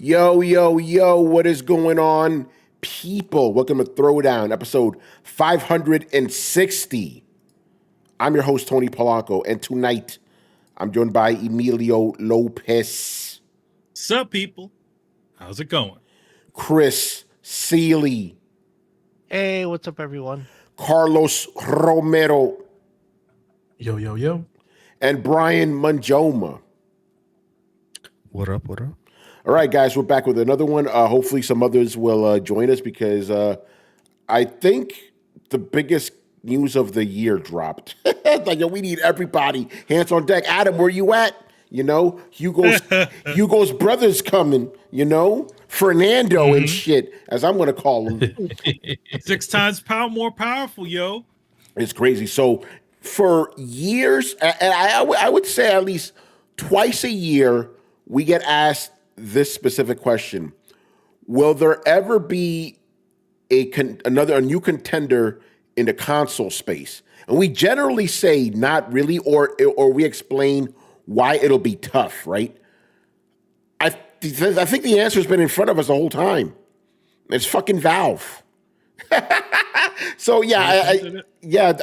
Yo, yo, yo, what is going on, people? Welcome to Throwdown, episode 560. I'm your host, Tony Polanco, and tonight I'm joined by Emilio Lopez. Sup, people? How's it going? Chris Seeley. Hey, what's up, everyone? Carlos Romero. Yo, yo, yo. And Brian Manjoma. What up, what up? All right, guys, we're back with another one. Hopefully some others will join us because I think the biggest news of the year dropped. Like, yo, we need everybody. Hands on deck. Adam, where you at? You know, Hugo's brother's coming, you know? Fernando and shit, as I'm going to call him. 6 times more powerful, yo. It's crazy. So for years, and I would say at least twice a year, we get asked this specific question: will there ever be a new contender in the console space? And we generally say not really, or we explain why it'll be tough, right? I think the answer's been in front of us the whole time. It's fucking Valve. So yeah,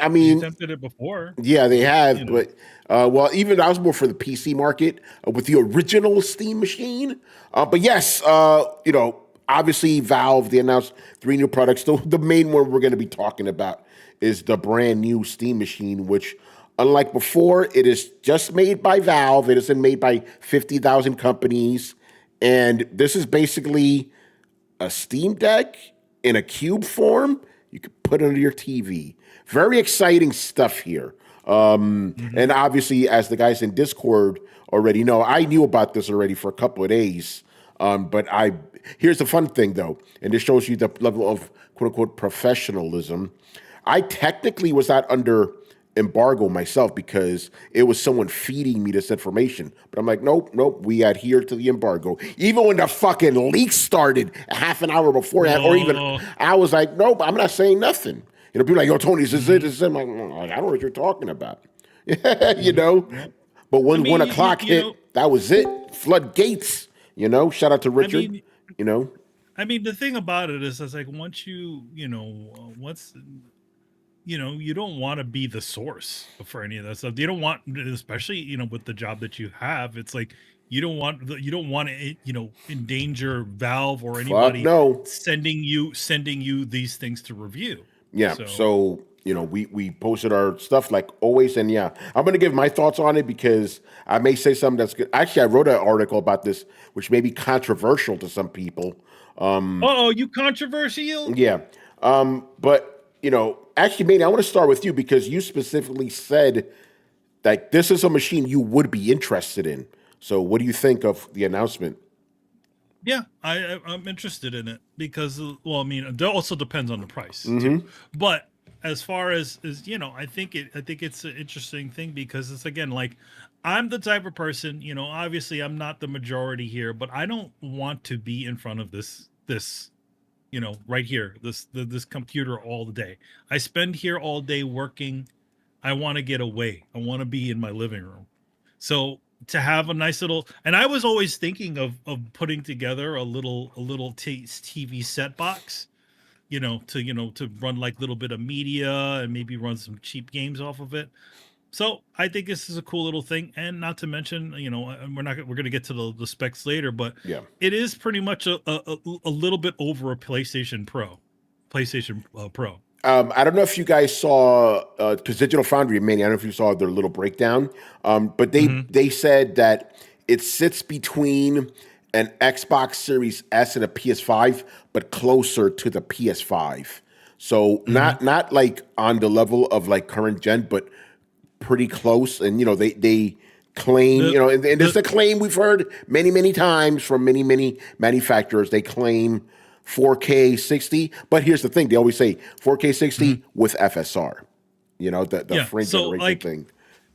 I mean, you attempted it before. Yeah, they have, but well, even I was more for the PC market with the original Steam machine. But yes, you know, obviously Valve, they announced 3 new products. The main one we're going to be talking about is the brand new Steam machine, which, unlike before, it is just made by Valve. It isn't made by 50,000 companies, and this is basically a Steam Deck in a cube form. You can put it under your TV. Very exciting stuff here. And obviously, as the guys in Discord already know, I knew about this already for a couple of days. But here's the fun thing, though, and this shows you the level of quote-unquote professionalism. I technically was not under embargo myself because it was someone feeding me this information. But I'm like, nope, we adhere to the embargo. Even when the fucking leak started a half an hour before that, or even, I was like, nope, I'm not saying nothing. You know, people are like, yo, Tony, this is it. I'm like, I don't know what you're talking about. You know? But when 1 o'clock hit, that was it. Floodgates, you know? Shout out to Richard, you know? I mean, the thing about it is, it's like, once you don't want to be the source for any of that stuff. You don't want, especially, you know, with the job that you have, it's like, you don't want to, you know, endanger Valve or anybody sending you these things to review. Yeah, so you know, we posted our stuff like always, and yeah, I'm going to give my thoughts on it because I may say something that's good. Actually, I wrote an article about this, which may be controversial to some people. You controversial? Yeah, but you know, actually, Manny, I want to start with you because you specifically said that this is a machine you would be interested in. So, what do you think of the announcement? Yeah, I'm interested in it because, well, I mean, it also depends on the price too. But as far as you know, I think it's an interesting thing because it's, again, like, I'm the type of person, you know, obviously I'm not the majority here, but I don't want to be in front of this, you know, right here, this computer all the day. I spend here all day working. I want to get away. I want to be in my living room. So to have a nice little, and I was always thinking of putting together a little TV set box, you know, to run like a little bit of media and maybe run some cheap games off of it. So I think this is a cool little thing, and not to mention, you know, we're going to get to the specs later, but yeah, it is pretty much a little bit over a PlayStation Pro. I don't know if you guys saw, because Digital Foundry, Manny, I don't know if you saw their little breakdown, but they said that it sits between an Xbox Series S and a PS5, but closer to the PS5. So not like on the level of like current gen, but pretty close. And, you know, they claim, you know, and this is a claim we've heard many times from many manufacturers. They claim 4K 60, but here's the thing: they always say 4K 60 with FSR. You know, the frame generation thing.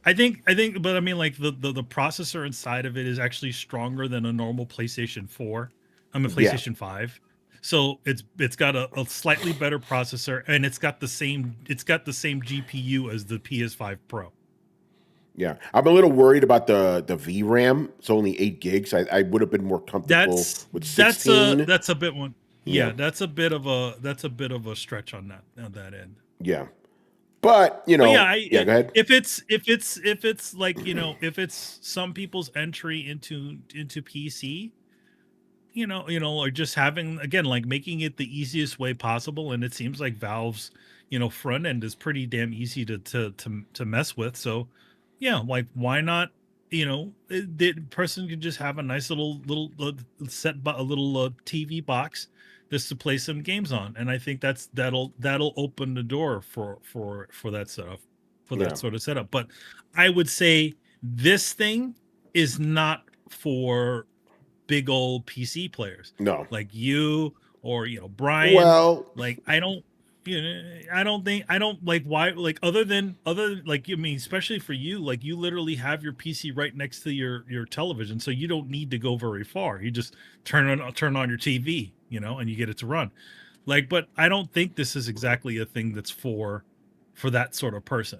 I think, but I mean, like the processor inside of it is actually stronger than a normal PlayStation 4. I'm a PlayStation 5, so it's got a slightly better processor, and it's got the same GPU as the PS5 Pro. Yeah, I'm a little worried about the VRAM. It's only 8 gigs. I would have been more comfortable with 16. That's a bit one. Yeah, Yeah, that's a bit of a stretch on that end. yeah. But But yeah, yeah. Go ahead. if it's like if it's some people's entry into PC, or just having again like making it the easiest way possible, and it seems like Valve's front end is pretty damn easy to mess with. So yeah, like why not? The person can just have a nice little a little TV box just to play some games on, and I think that'll open the door for that setup, for Yeah. that sort of setup. But I would say this thing is not for big old PC players No. like you or Brian. Well, Like I don't like why, like other than like especially for you, like you literally have your PC right next to your television, so you don't need to go very far. You just turn on your TV, and you get it to run. Like, but I don't think this is exactly a thing that's for that sort of person.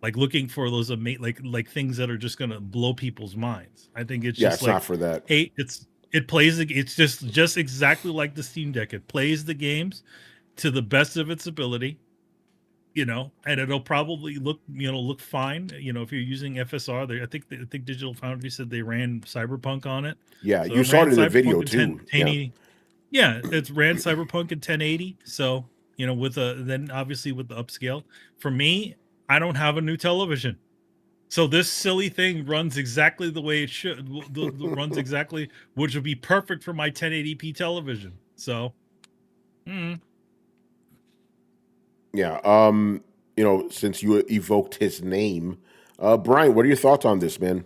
Like looking for those like things that are just gonna blow people's minds. I think it's just it's like, not for that. hey, it's just exactly like the Steam Deck. It plays the games to the best of its ability, and it'll probably look fine. If you're using FSR, I think Digital Foundry said they ran Cyberpunk on it. Yeah, So you it saw ran it in the Cyberpunk video in too. 1080. Yeah, it's ran Cyberpunk in 1080. So with then obviously with the upscale. For me, I don't have a new television, so this silly thing runs exactly the way it should. Runs exactly, which would be perfect for my 1080p television. So. Yeah. Since you evoked his name, Brian, what are your thoughts on this, man?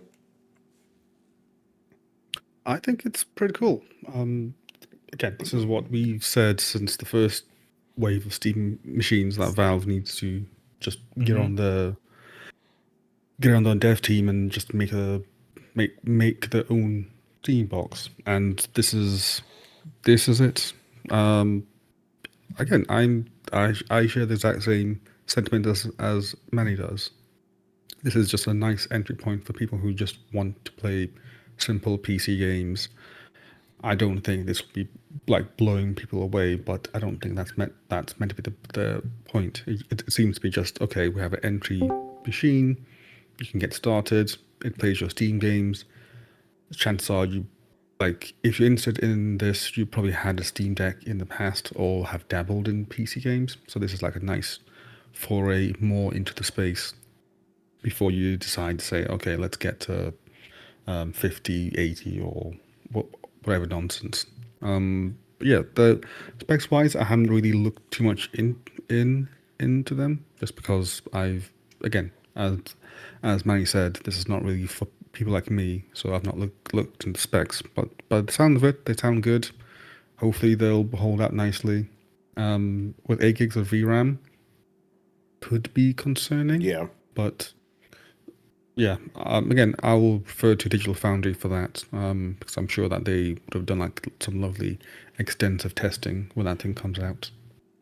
I think it's pretty cool. Again, this is what we've said since the first wave of Steam machines, that Valve needs to just get on the dev team and just make their own Steam box. And this is it. Again, I share the exact same sentiment as Manny does. This is just a nice entry point for people who just want to play simple PC games. I don't think this will be like blowing people away, but I don't think that's meant to be the point. It seems to be just, okay, we have an entry machine, you can get started, it plays your Steam games. Chances are if you're interested in this, you probably had a Steam Deck in the past or have dabbled in PC games. So this is like a nice foray more into the space before you decide to say, okay, let's get to 50, 80 or whatever nonsense. But yeah, the specs wise, I haven't really looked too much into them, just because again, as Manny said, this is not really for people like me, so I've not looked into specs. But by the sound of it, they sound good. Hopefully they'll hold out nicely. With 8 gigs of VRAM, could be concerning. Yeah. But yeah, again, I will refer to Digital Foundry for that, because I'm sure that they would have done like some lovely extensive testing when that thing comes out.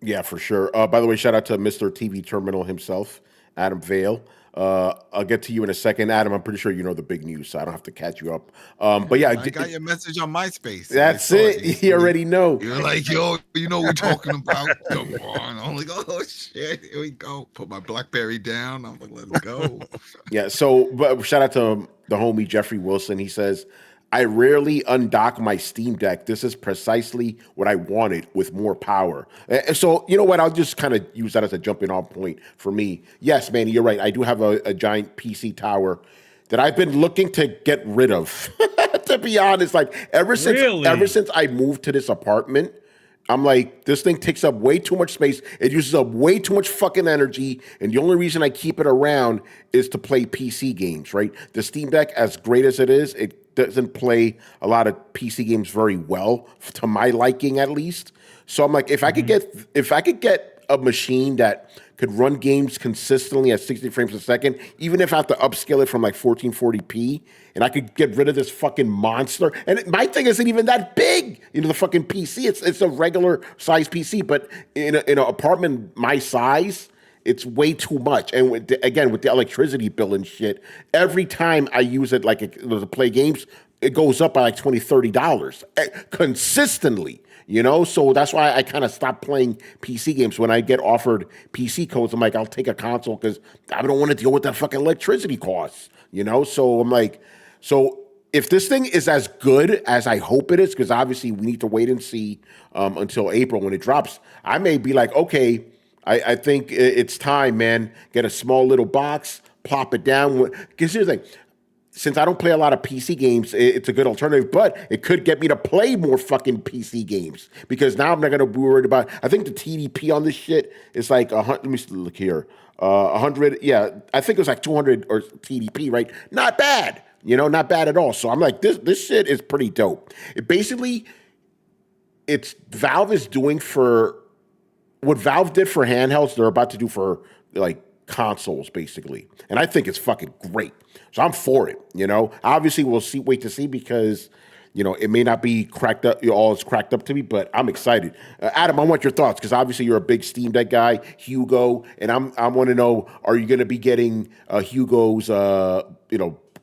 Yeah, for sure. By the way, shout out to Mr. TV Terminal himself, Adam Vale. I'll get to you in a second, Adam. I'm pretty sure you know the big news, so I don't have to catch you up. But yeah, I got your message on MySpace. That's it. You already know. You're like, yo, you know what we're talking about. Come on. I'm like, oh shit, here we go. Put my BlackBerry down. I'm like, let's go. Yeah. So, but shout out to the homie Jeffrey Wilson. He says, I rarely undock my Steam Deck. This is precisely what I wanted with more power. So, you know what? I'll just kind of use that as a jumping off point for me. Yes, Manny, you're right. I do have a giant PC tower that I've been looking to get rid of. To be honest, like ever since I moved to this apartment, I'm like, this thing takes up way too much space. It uses up way too much fucking energy. And the only reason I keep it around is to play PC games, right? The Steam Deck, as great as it is, it doesn't play a lot of PC games very well, to my liking at least. So I'm like, if I could get a machine that could run games consistently at 60 frames a second, even if I have to upscale it from like 1440p, and I could get rid of this fucking monster. And my thing isn't even that big, the fucking PC. It's a regular size PC, but in an apartment my size, it's way too much. And again, with the electricity bill and shit, every time I use it to play games, it goes up by like $20-$30 consistently. So that's why I kind of stopped playing PC games. When I get offered PC codes, I'm like, I'll take a console because I don't want to deal with that fucking electricity costs. So I'm like, so if this thing is as good as I hope it is, because obviously we need to wait and see until April when it drops, I may be like, okay, I think it's time, man. Get a small little box, plop it down. Because here's the thing. Since I don't play a lot of PC games, it's a good alternative, but it could get me to play more fucking PC games because now I'm not going to be worried about. I think the TDP on this shit is like 100. Let me look here. 100. Yeah, I think it was like 200 or TDP, right? Not bad. Not bad at all. So I'm like, this shit is pretty dope. It's Valve is doing for what Valve did for handhelds, they're about to do for like consoles, basically. And I think it's fucking great. So I'm for it, Obviously, we'll wait to see because, it may not be cracked up, all it's cracked up to me, but I'm excited. Adam, I want your thoughts because obviously you're a big Steam Deck guy, Hugo, and I want to know, are you going to be getting Hugo's,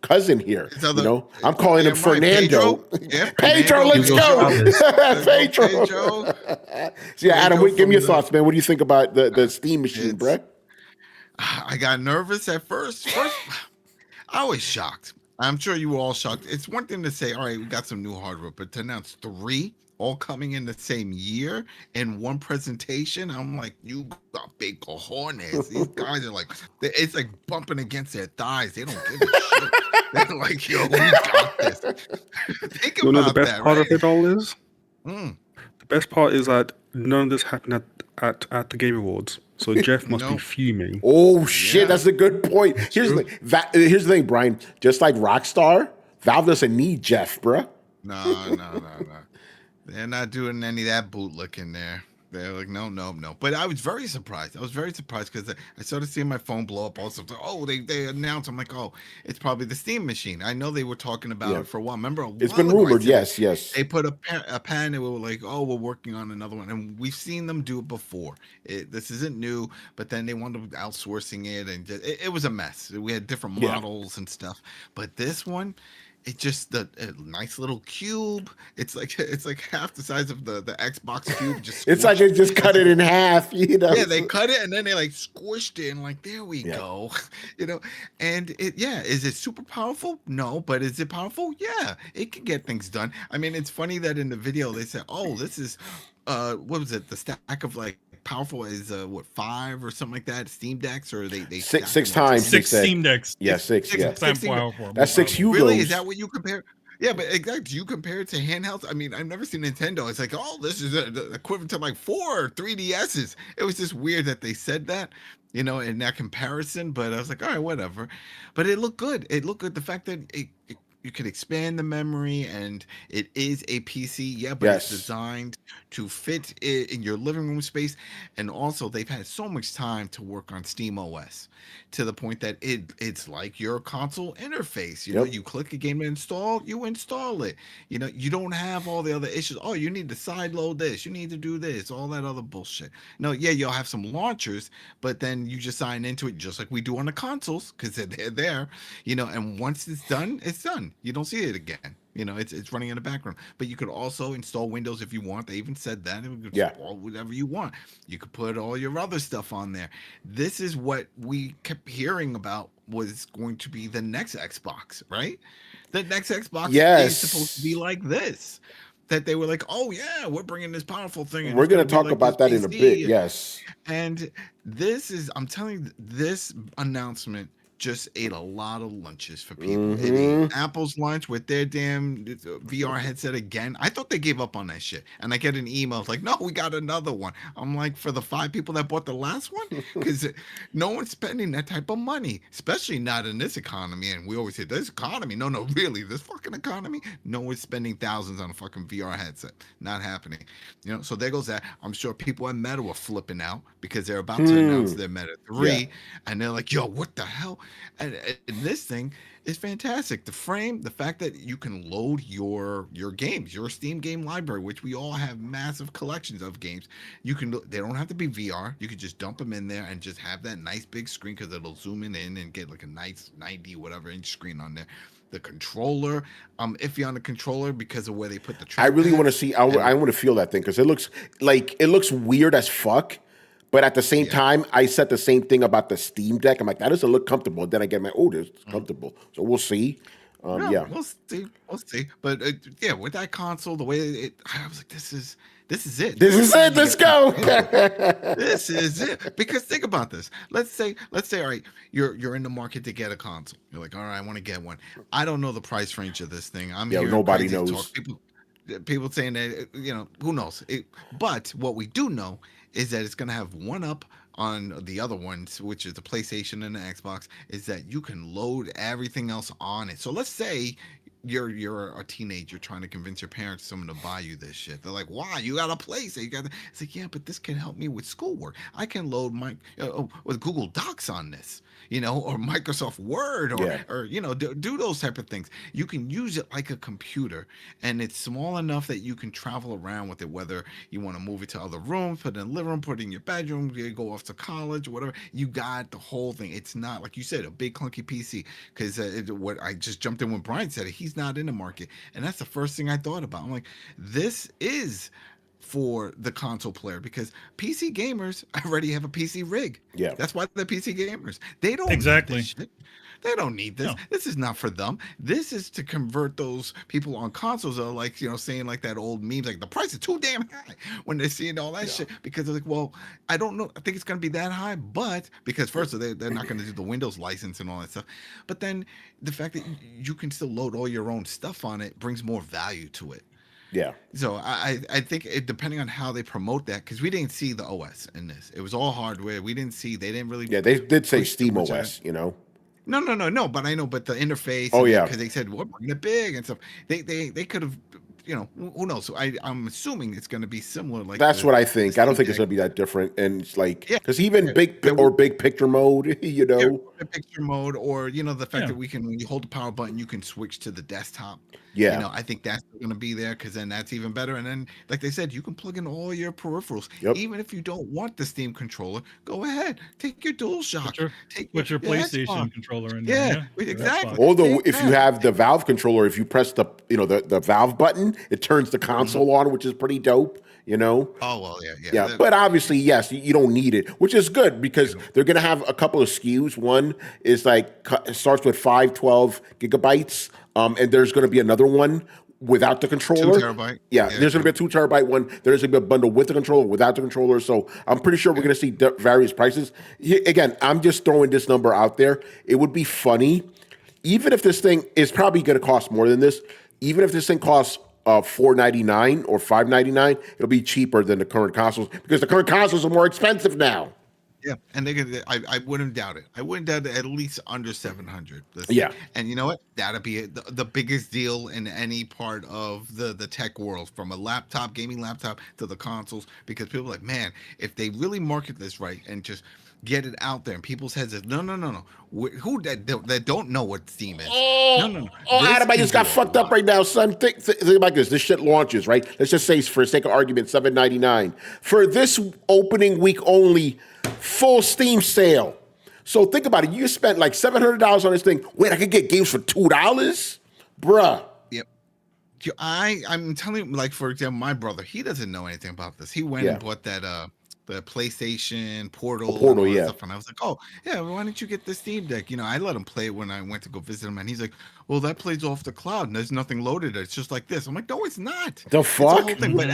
cousin here? I'm calling him Fernando. Pedro, let's go. Pedro. So yeah, Adam, give me your thoughts, man. What do you think about the Steam machine, bruh? I got nervous at first. I was shocked. I'm sure you were all shocked. It's one thing to say, all right, we got some new hardware, but to announce 3 all coming in the same year in one presentation, I'm like, you got big cojones. These guys are like, it's like bumping against their thighs. They don't give a shit. They're like, yo, we got this. Think about the best that, part right? of it all is? The best part is that none of this happened at the Game Awards. So Jeff must be fuming. Oh shit, that's a good point. Here's the thing, Brian. Just like Rockstar, Valve doesn't need Jeff, bruh. No. They're not doing any of that bootlicking there. They're like, no. But I was very surprised. Because I started seeing my phone blow up also. Oh, they announced. I'm like, oh, it's probably the Steam machine. I know they were talking about it for a while. Remember, it's been rumored. Yes. They put a pen. They were like, oh, we're working on another one. And we've seen them do it before. This isn't new. But then they wound up outsourcing it. And it was a mess. We had different models and stuff. But this one, it's just a nice little cube. It's like half the size of the Xbox cube. It's like they just cut it in half. Yeah, they cut it and then they like squished it and like there we go. And is it super powerful? No, but is it powerful? Yeah, it can get things done. I mean, it's funny that in the video they said, oh, this is what was it? The stack of like powerful is 5 or something like that. Steam decks, or they six times 6 Steam decks. Yeah, 6. Times powerful. That's 6 Hugos. Really, is that what you compare? Yeah, but exactly. Do you compare it to handhelds? I mean, I've never seen Nintendo. It's like, oh, this is the equivalent to like 4 3DSs. It was just weird that they said that, in that comparison. But I was like, all right, whatever. But it looked good. The fact that you could expand the memory, and it is a PC, but it's designed to fit in your living room space. And also, they've had so much time to work on Steam OS to the point that it's like your console interface. You click a game to install, you install it. You don't have all the other issues. Oh, you need to sideload this, you need to do this, all that other bullshit. No, you'll have some launchers, but then you just sign into it just like we do on the consoles because they're there. And once it's done, it's done. You don't see it again. It's running in the background. But you could also install Windows if you want. They even said that. You could install whatever you want. You could put all your other stuff on there. This is what we kept hearing about was going to be the next Xbox, right? The next Xbox is supposed to be like this. That they were like, oh yeah, we're bringing this powerful thing. And we're going to talk about that in a bit. Yes. And this is, I'm telling you, this announcement just ate a lot of lunches for people. It ate Apple's lunch with their damn VR headset again. I thought they gave up on that shit. And I get an email, it's like, no, we got another one. I'm like, for the 5 people that bought the last one? Because no one's spending that type of money, especially not in this economy. And we always say, this economy? No, really, this fucking economy? No one's spending thousands on a fucking VR headset. Not happening. So there goes that. I'm sure people at Meta were flipping out because they're about to announce their Meta 3. And they're like, yo, what the hell? And this thing, is fantastic. The frame, the fact that you can load your games, your Steam game library, which we all have massive collections of games. You can, they don't have to be VR. You can just dump them in there and just have that nice big screen because it'll zoom in and get like a nice 90 whatever inch screen on there. The controller, I'm iffy on the controller because of where they put the. I really want to see. I want to feel that thing because it looks weird as fuck. But at the same time, I said the same thing about the Steam Deck. I'm like, that doesn't look comfortable. Then I get my, this is comfortable. So we'll see. Yeah, we'll see. We'll see. But yeah, with that console, the way I was like, this is it. This is it. Let's go. This is it. Because think about this. Let's say, all right, you're in the market to get a console. You're like, all right, I want to get one. I don't know the price range of this thing. Nobody knows. People saying that, who knows? But what we do know is that it's going to have one up on the other ones, which is the PlayStation and the Xbox, is that you can load everything else on it. So let's say you're a teenager trying to convince your parents someone to buy you this shit. They're like, why? You got a place. It's like, yeah, but this can help me with schoolwork. I can load my with Google Docs on this, or Microsoft Word or do those type of things. You can use it like a computer, and it's small enough that you can travel around with it, whether you want to move it to other rooms, put it in the living room, put it in your bedroom, you go off to college or whatever. You got the whole thing. It's not, like you said, a big clunky PC, because what I just jumped in when Brian said it, he's not in the market, and that's the first thing I thought about. I'm like, this is for the console player, because PC gamers already have a PC rig. Yeah, that's why they're PC gamers. They don't exactly. Need this shit. They don't need this. No. This is not for them. This is to convert those people on consoles that are like, saying like that old meme, like the price is too damn high when they're seeing all that shit, because they're like, well, I don't know. I think it's going to be that high, but because first they're not going to do the Windows license and all that stuff. But then the fact that you can still load all your own stuff on it brings more value to it. Yeah. So I think depending on how they promote that, because we didn't see the OS in this. It was all hardware. We didn't see. They didn't really. Yeah, they did say Steam OS. No. But I know. But the interface. Oh yeah. Because they said we're bringing it big and stuff. They could have. Who knows? So I'm assuming it's going to be similar. Like that's what I think. I don't think it's going to be that different. And it's like, because even big picture mode, big picture mode, or the fact that when you hold the power button, you can switch to the desktop. Yeah, I think that's going to be there, because then that's even better. And then, like they said, you can plug in all your peripherals. Even if you don't want the Steam controller, go ahead, take your DualShock, put your PlayStation controller in there. Yeah, exactly. Although if you have the Valve controller, if you press the the Valve button, it turns the console on, which is pretty dope. Oh well, yeah. But obviously, yes, you don't need it, which is good, because they're going to have a couple of SKUs. One is it starts with 512 gigabytes, and there's going to be another one without the controller. 2 terabyte. Yeah, there's going to be a 2 terabyte one. There's going to be a bundle with the controller, without the controller. So I'm pretty sure we're going to see various prices. Again, I'm just throwing this number out there. It would be funny, even if this thing is probably going to cost more than this. Even if this thing costs $499 or $599, it'll be cheaper than the current consoles, because the current consoles are more expensive now. Yeah, and I wouldn't doubt it. I wouldn't doubt it, at least under 700. Yeah, and you know what? That'd be the biggest deal in any part of the tech world, from a gaming laptop to the consoles, because people are like, man, if they really market this right and just get it out there, and people's heads is no. Who that don't know what Steam is? No. Adam, I just got fucked up right now, son. Think about this. This shit launches, right? Let's just say, for sake of argument, $799 for this opening week only, full Steam sale. So think about it. You spent like $700 on this thing. Wait, I could get games for $2, bruh. Yep. I'm telling you, like, for example, my brother, he doesn't know anything about this. He went and bought that the PlayStation Portal, stuff, and I was like, oh yeah, well, why don't you get the Steam Deck? I let him play it when I went to go visit him, and he's like, well, that plays off the cloud and there's nothing loaded. It's just like this. I'm like, no, it's not. The fuck? It's a whole thing. But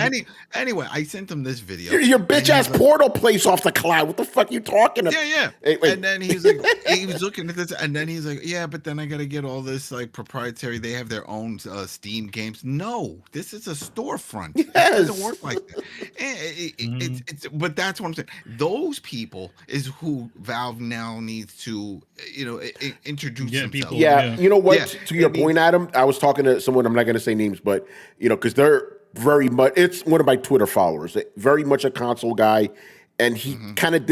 anyway, I sent him this video. Your bitch ass Portal plays off the cloud. What the fuck are you talking about? Yeah. Hey, and then he's like, he was looking at this, and then he's like, yeah, but then I got to get all this like proprietary. They have their own Steam games. No, this is a storefront. Yes. It doesn't work like that. But that's what I'm saying. Those people is who Valve now needs to, introduce themselves. Yeah, you know what? To your point, Adam, I was talking to someone, I'm not going to say names, but, because they're very much, it's one of my Twitter followers, very much a console guy. and he kind of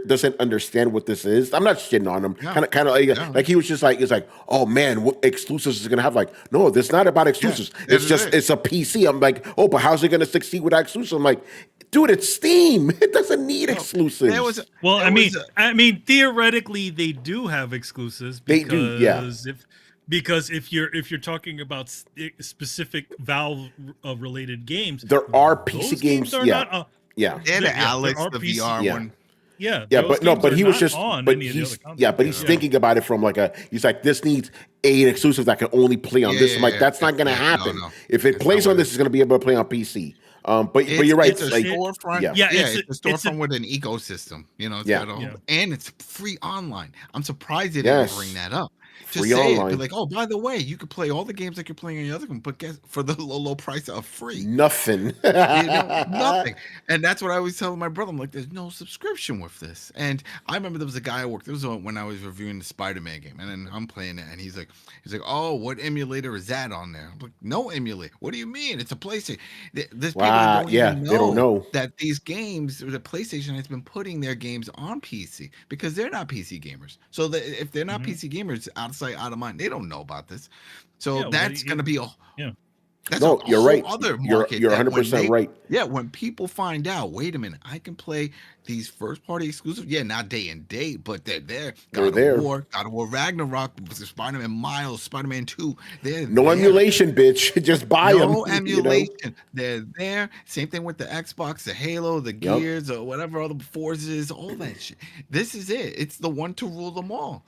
doesn't understand what this is. I'm not shitting on him. Yeah. Kind of like he was just like, it's like, oh man, what exclusives is gonna have? Like, no, it's not about exclusives. It's just it's a PC. I'm like, oh, but how's it gonna succeed with that exclusive? I'm like, dude, it's Steam. It doesn't need exclusives. I mean, theoretically, they do have exclusives. They do, yeah. Because if you're talking about specific Valve related games, there are those PC games. are Yeah. not, Yeah, the Alex, the PC, VR one. Yeah, but he was just, but he's thinking about it from like he's like, this needs an exclusive that can only play on this. I'm like, that's not going to happen. No. If it plays on this, it's going to be able to play on PC. But you're right. It's a storefront. It's a storefront with an ecosystem. It's got and it's free online. I'm surprised they didn't bring that up. Just free say online. It. Be like, oh, by the way, you could play all the games like you're playing on the other one, but guess for the low price of free. Nothing. Nothing. And that's what I always tell my brother. I'm like, there's no subscription with this. And I remember there was a guy I worked. This was when I was reviewing the Spider-Man game, and then I'm playing it, and he's like, oh, what emulator is that on there? I'm like, no emulator. What do you mean? It's a PlayStation. There's people that don't even know, they don't know that these games, the PlayStation has been putting their games on PC because they're not PC gamers. So if they're not PC gamers, out of sight, out of mind, they don't know about this. So that's going to be that's you're right. Other market. You're 100% right. Yeah, when people find out, wait a minute, I can play these first-party exclusives. Yeah, not day and date, but they're there. God of War, Ragnarok, Spider-Man Miles, Spider-Man 2. No emulation, bitch. Just buy them. No emulation. They're there. Same thing with the Xbox, the Halo, the Gears, or whatever other Forzas, all that shit. This is it. It's the one to rule them all.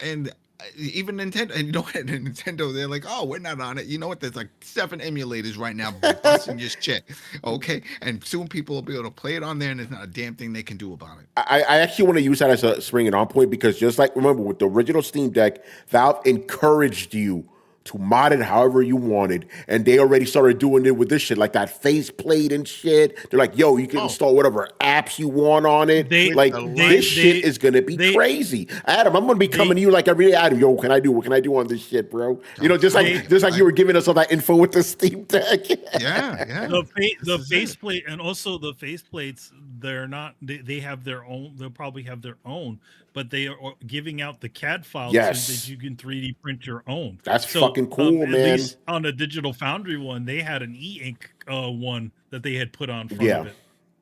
And even Nintendo, and you know what, Nintendo, they're like, oh, we're not on it. You know what? There's like 7 emulators right now busting your shit. Okay, and soon people will be able to play it on there, and there's not a damn thing they can do about it. I actually want to use that as a spring and on point because just like remember with the original Steam Deck, Valve encouraged you to mod it however you wanted, and they already started doing it with this shit, like that faceplate and shit. They're like, "Yo, you can install whatever apps you want on it." This shit is gonna be crazy. Adam, I'm gonna be coming to you like every day. Adam, yo, what can I do on this shit, bro? Just like you were giving us all that info with the Steam Deck. Yeah. The faceplate and also the faceplates, they're not. They have their own. They'll probably have their own. But they are giving out the CAD files so that you can 3D print your own. That's fucking cool, man. At least on a Digital Foundry one, they had an e-ink one that they had put on front of it.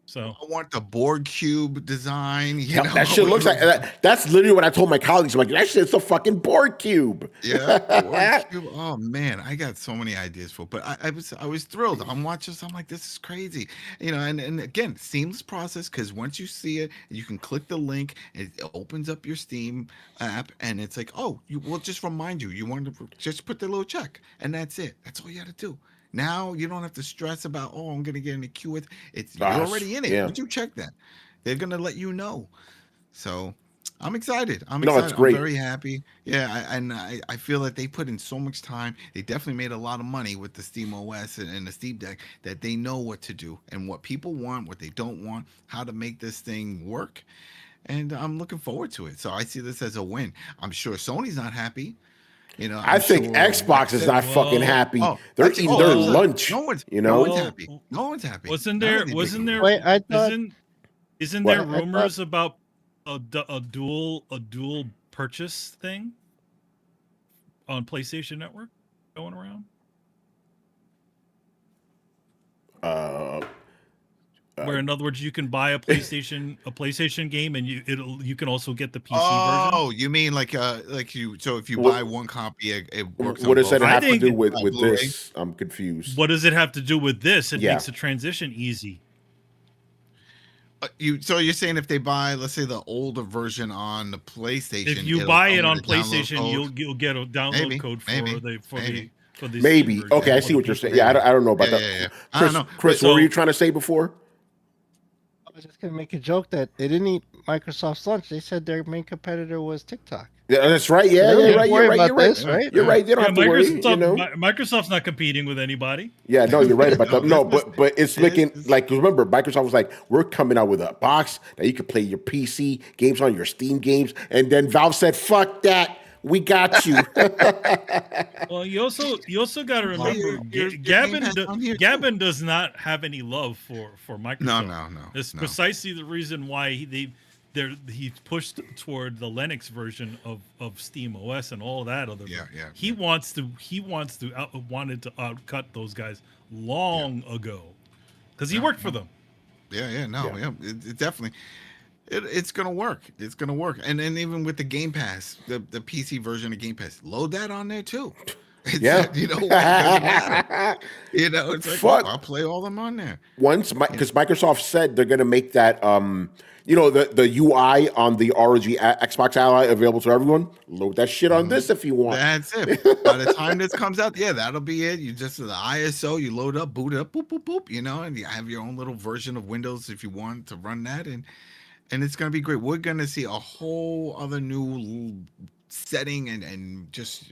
So I want the board cube design. That shit looks like that's literally what I told my colleagues. I'm like, that shit's a fucking board cube. Yeah, board cube. Oh man, I got so many ideas for it. But I was thrilled. I'm watching this. I'm like, this is crazy. And again, seamless process because once you see it, you can click the link. It opens up your Steam app, and it's like, oh, we'll just remind you. You want to just put the little check, and that's it. That's all you got to do. Now you don't have to stress about, oh, I'm gonna get in the queue with you're already in it. Once you check that, they're gonna let you know. So I'm excited. It's great. I'm very happy. Yeah, I feel that they put in so much time. They definitely made a lot of money with the Steam OS and the Steam Deck that they know what to do and what people want, what they don't want, how to make this thing work. And I'm looking forward to it. So I see this as a win. I'm sure Sony's not happy. I think Xbox is not fucking happy. They're eating their lunch. No one's happy. No one's happy. Wasn't there? Wait, I thought. Isn't there rumors about a dual purchase thing on PlayStation Network going around? Where, in other words, you can buy a PlayStation game, and you can also get the PC version. Oh, you mean like you? So if you buy one copy, it works. What does that have to do with this? I'm confused. What does it have to do with this? It makes the transition easy. So you're saying if they buy, let's say, the older version on the PlayStation, if you buy it on PlayStation, you'll get a download code for the maybe. Okay, I see what you're saying. Yeah, I don't know about that. Yeah. I don't know. Chris, what were you trying to say before? I was just gonna make a joke that they didn't eat Microsoft's lunch. They said their main competitor was TikTok. Yeah, that's right. Yeah, you're right. You're right. You're right. They don't have to worry. Microsoft's not competing with anybody. Yeah, no, you're right about that. No, but it's making like remember, Microsoft was like, we're coming out with a box that you can play your PC games on, your Steam games, and then Valve said, fuck that. We got you. Well, you also got to Well, remember, your Game Pass on here, too. Gavin does not have any love for Microsoft. No. That's no. precisely the reason why he pushed toward the Linux version of Steam OS and all that other. Yeah. He wanted to outcut those guys long ago because he worked for them. Yeah. It definitely. It's gonna work. It's gonna work. And then even with the Game Pass, the PC version of Game Pass, load that on there too. It's, you know, it doesn't matter. You know, it's like, Fuck. I'll play all them on there. Once, because Microsoft said they're going to make that, the UI on the ROG Xbox Ally available to everyone. Load that shit on this if you want. That's it. By the time this comes out, that'll be it. You just the ISO, you load up, boot it up, boop, boop, boop, you know, and you have your own little version of Windows if you want to run that. And it's going to be great. We're going to see a whole other new setting and just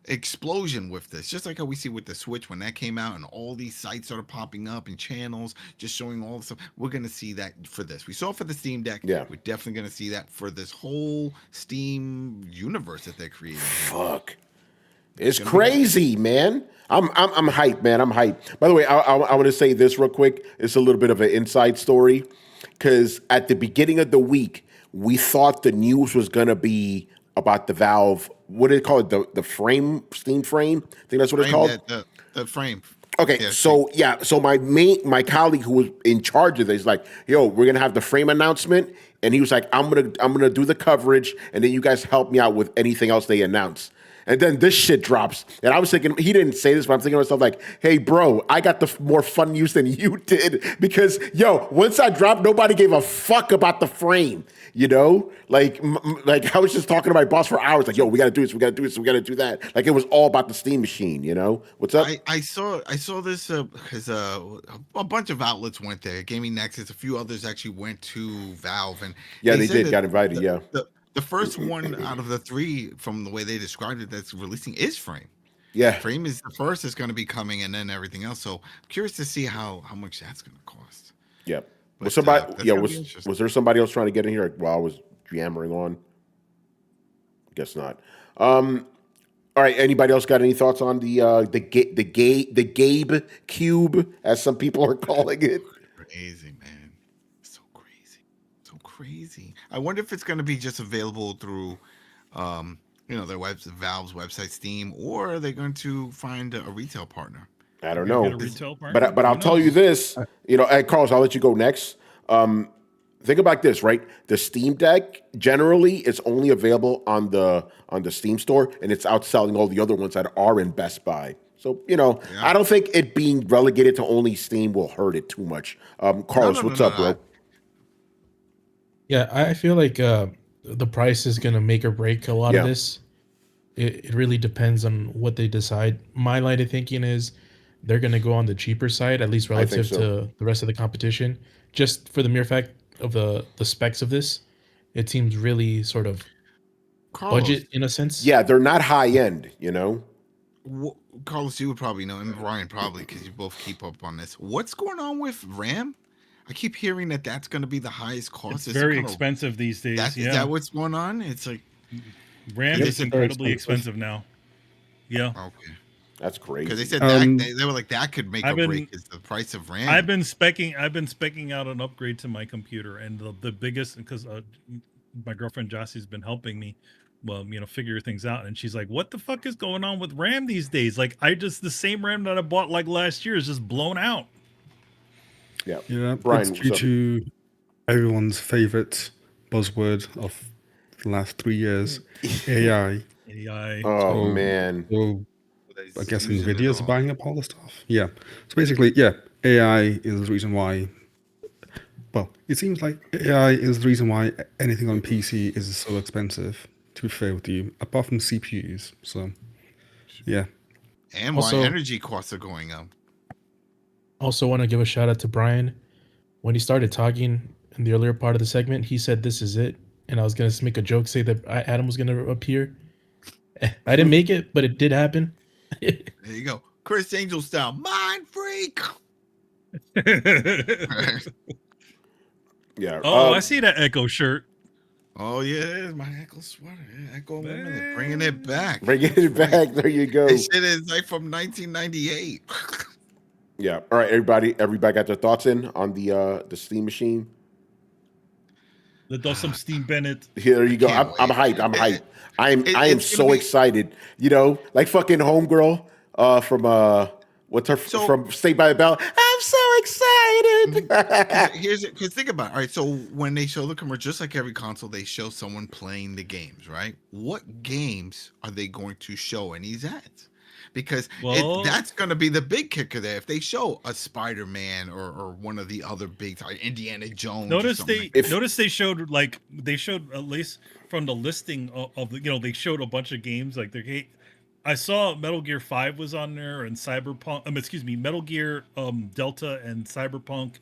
explosion with this. Just like how we see with the Switch when that came out and all these sites started popping up and channels just showing all the stuff. We're going to see that for this. We saw it for the Steam Deck. Yeah. We're definitely going to see that for this whole Steam universe that they're creating. Fuck. It's crazy, man. I'm hyped, man. I'm hyped. By the way, I want to say this real quick. It's a little bit of an inside story. Because at the beginning of the week, we thought the news was going to be about the Valve, what do they call it? The frame, Steam frame? I think that's what it's called? The frame. Okay, so my colleague who was in charge of this, like, yo, we're going to have the frame announcement. And he was like, I'm gonna do the coverage, and then you guys help me out with anything else they announce. And then this shit drops. And I was thinking, he didn't say this, but I'm thinking to myself like, hey, bro, I got the more fun news than you did. Because, once I dropped, nobody gave a fuck about the frame. You know? Like I was just talking to my boss for hours. Like, yo, we got to do this, we got to do this, we got to do that. Like, it was all about the Steam machine, you know? What's up? I saw this because a bunch of outlets went there. Gaming Nexus, a few others actually went to Valve. And they did, got invited, The first one out of the three, from the way they described it, that's releasing is Frame. Yeah. Frame is the first that's going to be coming, and then everything else. So I'm curious to see how much that's going to cost. Yeah. But, Was there somebody else trying to get in here while I was jammering on? Guess not. All right. Anybody else got any thoughts on the Gabe Cube, as some people are calling it? Crazy, man. Crazy. I wonder if it's going to be just available through, their Valve's website, Steam, or are they going to find a retail partner? I don't know. A retail partner? But I'll tell you this. Hey, Carlos, I'll let you go next. Think about this, right? The Steam Deck generally is only available on the Steam store, and it's outselling all the other ones that are in Best Buy. So, I don't think it being relegated to only Steam will hurt it too much. Carlos, what's up, bro? Yeah, I feel like the price is going to make or break a lot of this. It really depends on what they decide. My line of thinking is they're going to go on the cheaper side, at least relative to the rest of the competition. Just for the mere fact of the specs of this, it seems really sort of budget in a sense. Yeah, they're not high end, Carlos, you would probably know, and Ryan probably, because you both keep up on this. What's going on with RAM? I keep hearing that's going to be the highest cost. It's very expensive these days. Is that what's going on? It's like RAM is incredibly expensive now. Yeah. Okay. That's crazy. Because they said they were like that could make or break is the price of RAM. I've been specking out an upgrade to my computer, and the biggest, because my girlfriend Jossie's been helping me, figure things out, and she's like, "What the fuck is going on with RAM these days? Like, the same RAM that I bought like last year is just blown out." Yeah, Brian, it's due to everyone's favorite buzzword of the last 3 years, AI. Oh, man. So I guess NVIDIA's buying up all the stuff. Yeah. So basically, AI is the reason why. Well, it seems like AI is the reason why anything on PC is so expensive, to be fair with you, apart from CPUs. So, yeah. And why energy costs are going up. Also want to give a shout out to Brian. When he started talking in the earlier part of the segment, he said, "This is it." And I was going to make a joke, say that Adam was going to appear. I didn't make it, but it did happen. There you go. Chris Angel style. Mind freak. Yeah. I see that Echo shirt. Oh yeah, my Echo sweater. Yeah, Echo Limited, bringing it back. Bringing it That's back. right. There you go. This shit is like from 1998. Yeah. All right, everybody. Everybody got their thoughts in on the Steam machine. Let us some Steam Bennett. Here you go. Can't I'm wait. hyped. I'm hyped. I am It's gonna so be excited. You know, like fucking homegirl from what's her so. from Saved by the Bell. I'm so excited. Because think about it. All right, so when they show the commercial, just like every console, they show someone playing the games, right? What games are they going to show in these ads? Because Well- that's going to be the big kicker there. If they show a Spider-Man or one of the other big, like Indiana Jones, or Notice something they like showed at least from the listing of the, they showed a bunch of games like I saw Metal Gear 5 was on there and Cyberpunk. Metal Gear Delta and Cyberpunk.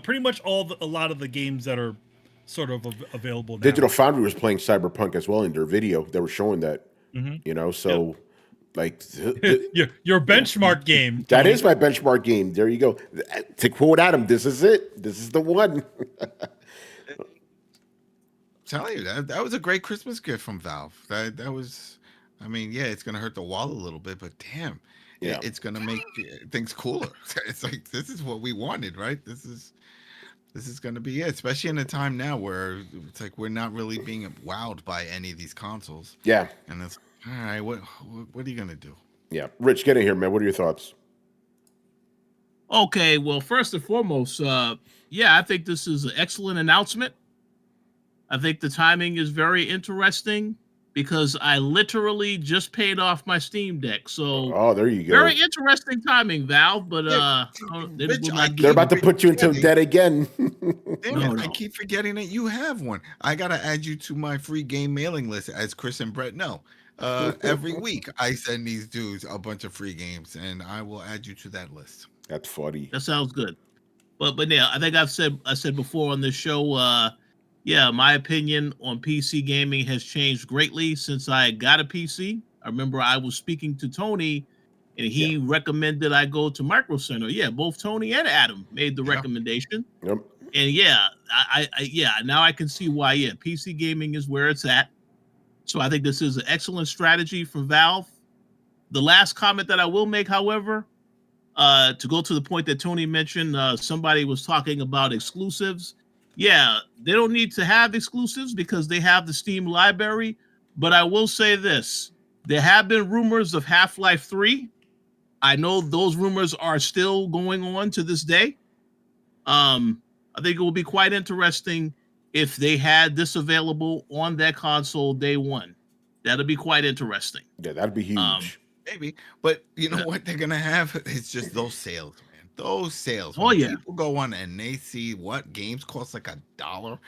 Pretty much a lot of the games that are sort of available now. Digital Foundry was playing Cyberpunk as well in their video. They were showing that. Mhm. So like your benchmark game. that Tony. is my benchmark game. There you go. To quote Adam, this is it. This is the one. telling you that was a great Christmas gift from Valve. That was, I mean, yeah, it's gonna hurt the wallet a little bit, but damn, Yeah. it's gonna make things cooler. It's like this is what we wanted, right? This is gonna be it, especially in a time now where it's like we're not really being wowed by any of these consoles, Yeah. and it's all right. What are you gonna do? Yeah. Rich, get in here, man. What are your thoughts? Okay, well, first and foremost, yeah, I think this is an excellent announcement. I think the timing is very interesting because I literally just paid off my Steam Deck. So Oh, there you go. very interesting timing, Valve, but They're about to put you into debt again. Damn No, it, I no. keep forgetting that you have one. I gotta add you to my free game mailing list, as Chris and Brett know. Every week I send these dudes a bunch of free games, and I will add you to that list. That's funny. that sounds good. But yeah, I think I said before on this show, yeah, my opinion on PC gaming has changed greatly since I got a PC. I remember I was speaking to Tony and he recommended I go to Micro Center. Yeah, both Tony and Adam made the recommendation. Yep. And yeah, I now I can see why. Yeah, PC gaming is where it's at. So I think this is an excellent strategy for Valve. The last comment that I will make, however, to go to the point that Tony mentioned, somebody was talking about exclusives. Yeah, they don't need to have exclusives because they have the Steam library. But I will say this: there have been rumors of Half-Life 3. I know those rumors are still going on to this day. I think it will be quite interesting if they had this available on their console day one. That'll be quite interesting. Yeah, that'd be huge. Maybe, but you know what they're gonna have? It's just those sales, man. Those sales. Oh, When yeah. people go on and they see what games cost like $1,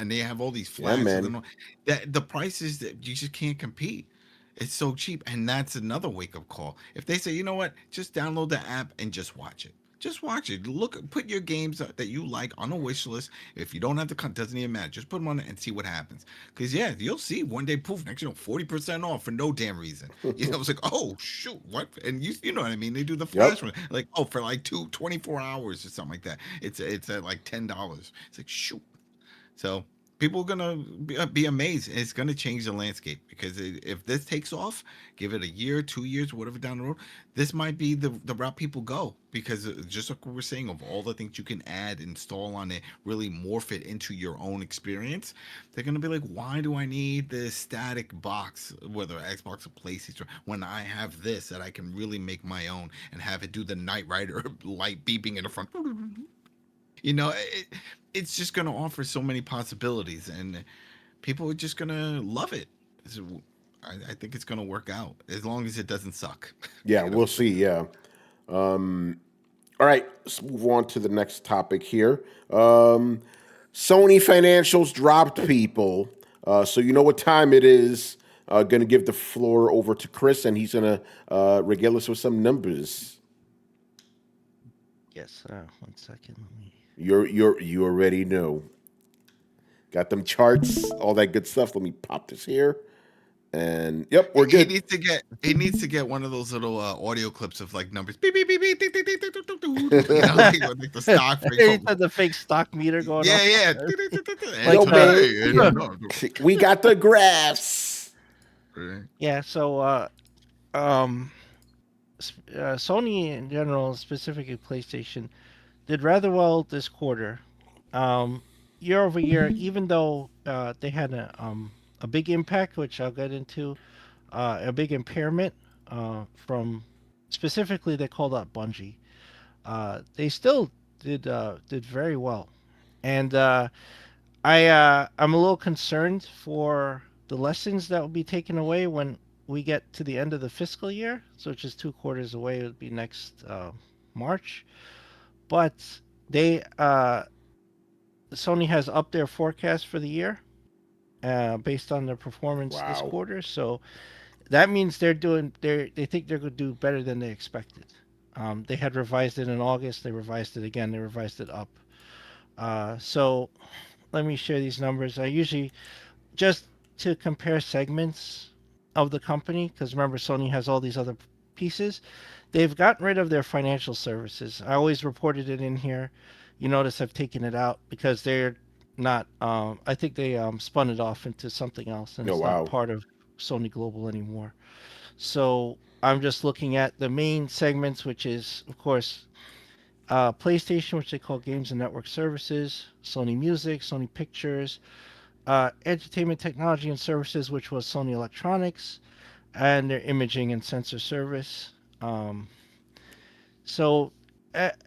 and they have all these flags. man. That the prices that you just can't compete. It's so cheap, and that's another wake up call. If they say, you know what, just download the app and just watch it. Just watch it. Look, put your games that you like on a wish list. If you don't have the doesn't even matter. Just put them on it and see what happens. Because yeah, you'll see one day, poof, next 40% off for no damn reason. It's like, oh shoot, what? And you know what I mean? They do the flash one, like, oh, for like 24 hours or something like that. It's at like $10. It's like shoot. So people are gonna be amazed. It's gonna change the landscape because if this takes off, give it a year, 2 years, whatever down the road, this might be the route people go. Because just like we were saying, of all the things you can add, install on it, really morph it into your own experience, they're gonna be like, why do I need this static box, whether Xbox or PlayStation, when I have this that I can really make my own and have it do the Knight Rider light beeping in the front. It's just going to offer so many possibilities, and people are just going to love it. I think it's going to work out as long as it doesn't suck. Yeah, we'll see. Yeah. All right, let's move on to the next topic here. Sony financials dropped, people. So you know what time it is. Going to give the floor over to Chris, and he's going to regale us with some numbers. Yes, 1 second. Let me... You already know. Got them charts, all that good stuff. Let me pop this here. And yep, we're He good. needs to get one of those little audio clips of like numbers. Beep beep beep beep. Ding, ding, ding, ding, ding, ding, ding. You know, like the stock. Anytime the fake stock meter going off. Yeah. Yo, Like, man, yeah. We got the graphs. Yeah, so Sony in general, specifically PlayStation, did rather well this quarter. Year over year, even though they had a big impact, which I'll get into, a big impairment from specifically they called out Bungie. They still did very well, and I'm a little concerned for the lessons that will be taken away when we get to the end of the fiscal year, so which is 2 quarters away. It would be next March, but they Sony has upped their forecast for the year based on their performance this Wow. quarter. So that means they think they're going to do better than they expected. They had revised it in August. They revised it again. They revised it up. So let me share these numbers. I usually just to compare segments of the company, because remember Sony has all these other pieces. They've gotten rid of their financial services. I always reported it in here. You notice I've taken it out because they're not. I think they spun it off into something else, and Oh, it's wow. not part of Sony Global anymore. So I'm just looking at the main segments, which is of course PlayStation, which they call Games and Network Services, Sony Music, Sony Pictures, Entertainment Technology and Services, which was Sony Electronics, and their Imaging and Sensor Service. So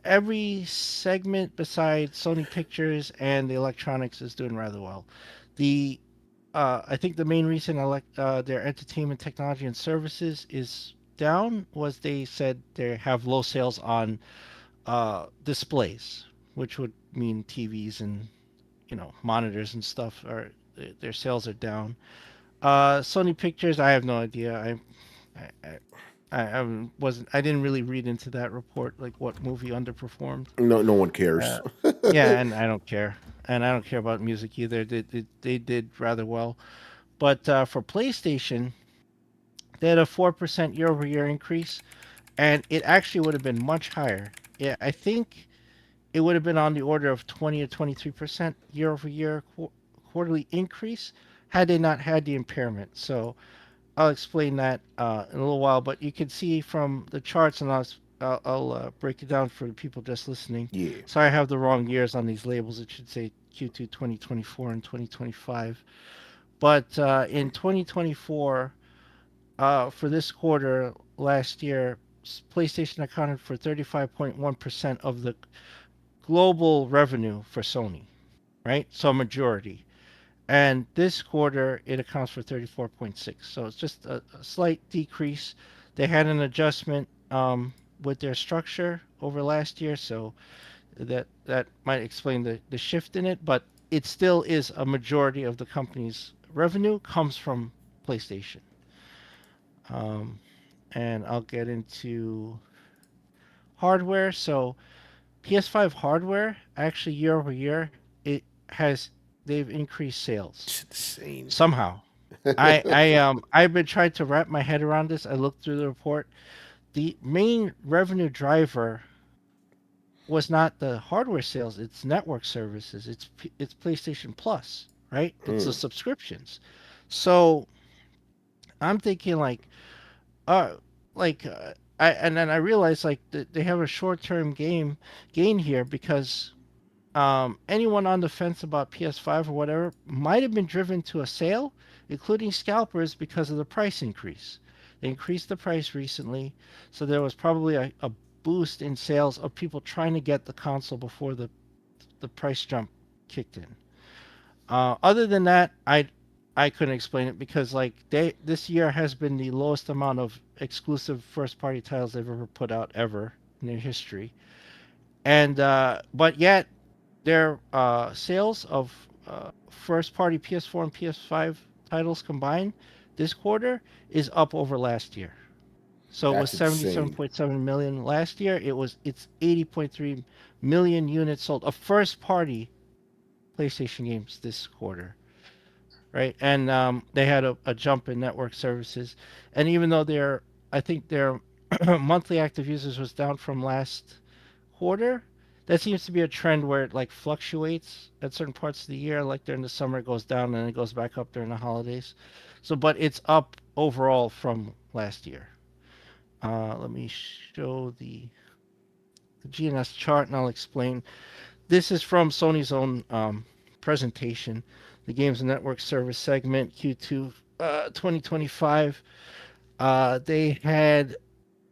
every segment besides Sony Pictures and the electronics is doing rather well. The I think the main reason their Entertainment Technology and Services is down was they said they have low sales on displays, which would mean TVs and monitors and stuff. Or their sales are down. Sony Pictures, I have no idea. I didn't really read into that report, like what movie underperformed. No one cares. Yeah, and I don't care, and I don't care about music either. They did rather well, but for PlayStation, they had a 4% year-over-year increase, and it actually would have been much higher. Yeah, I think it would have been on the order of 20 or 23% year-over-year quarterly increase had they not had the impairment. So I'll explain that in a little while, but you can see from the charts, and I'll break it down for the people just listening. Yeah. Sorry, I have the wrong years on these labels. It should say Q2 2024 and 2025. But in 2024, for this quarter last year, PlayStation accounted for 35.1% of the global revenue for Sony, right? So a majority. And this quarter, it accounts for 34.6. So it's just a slight decrease. They had an adjustment with their structure over last year, so that might explain the shift in it. But it still is a majority of the company's revenue comes from PlayStation. And I'll get into hardware. So PS5 hardware, actually year over year, they've increased sales. It's insane. Somehow. I've been trying to wrap my head around this. I looked through the report. The main revenue driver was not the hardware sales, it's network services. It's PlayStation Plus, right? It's the subscriptions. So I'm thinking and then I realized they have a short-term gain here because anyone on the fence about PS5 or whatever might have been driven to a sale, including scalpers, because of the price increase. They increased the price recently, so there was probably a boost in sales of people trying to get the console before the price jump kicked in. Other than that, I couldn't explain it because this year has been the lowest amount of exclusive first-party titles they've ever put out ever in their history, and but yet their sales of first-party PS4 and PS5 titles combined this quarter is up over last year. So That's it was 77.7 million last year. It's 80.3 million units sold of first-party PlayStation games this quarter. right? And they had a jump in network services, and even though I think their monthly active users was down from last quarter. That seems to be a trend where it like fluctuates at certain parts of the year. Like during the summer, it goes down and it goes back up during the holidays. So, but it's up overall from last year. Let me show the GNS chart and I'll explain. This is from Sony's own presentation, the Games and Network Service segment Q2 2025. They had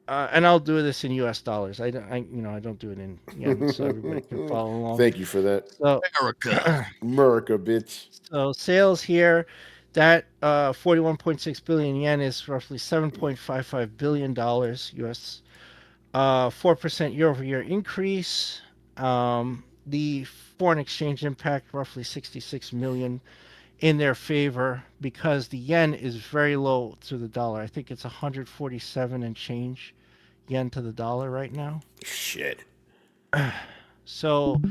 and I'll do this in U.S. dollars. I don't do it in yen, so everybody can follow along. Thank you for that. So, America, bitch. so sales here, that 41.6 billion yen is roughly $7.55 billion US. 4% year-over-year increase. The foreign exchange impact roughly 66 million in their favor because the yen is very low to the dollar. I think it's 147 and change yen to the dollar right now. Shit. So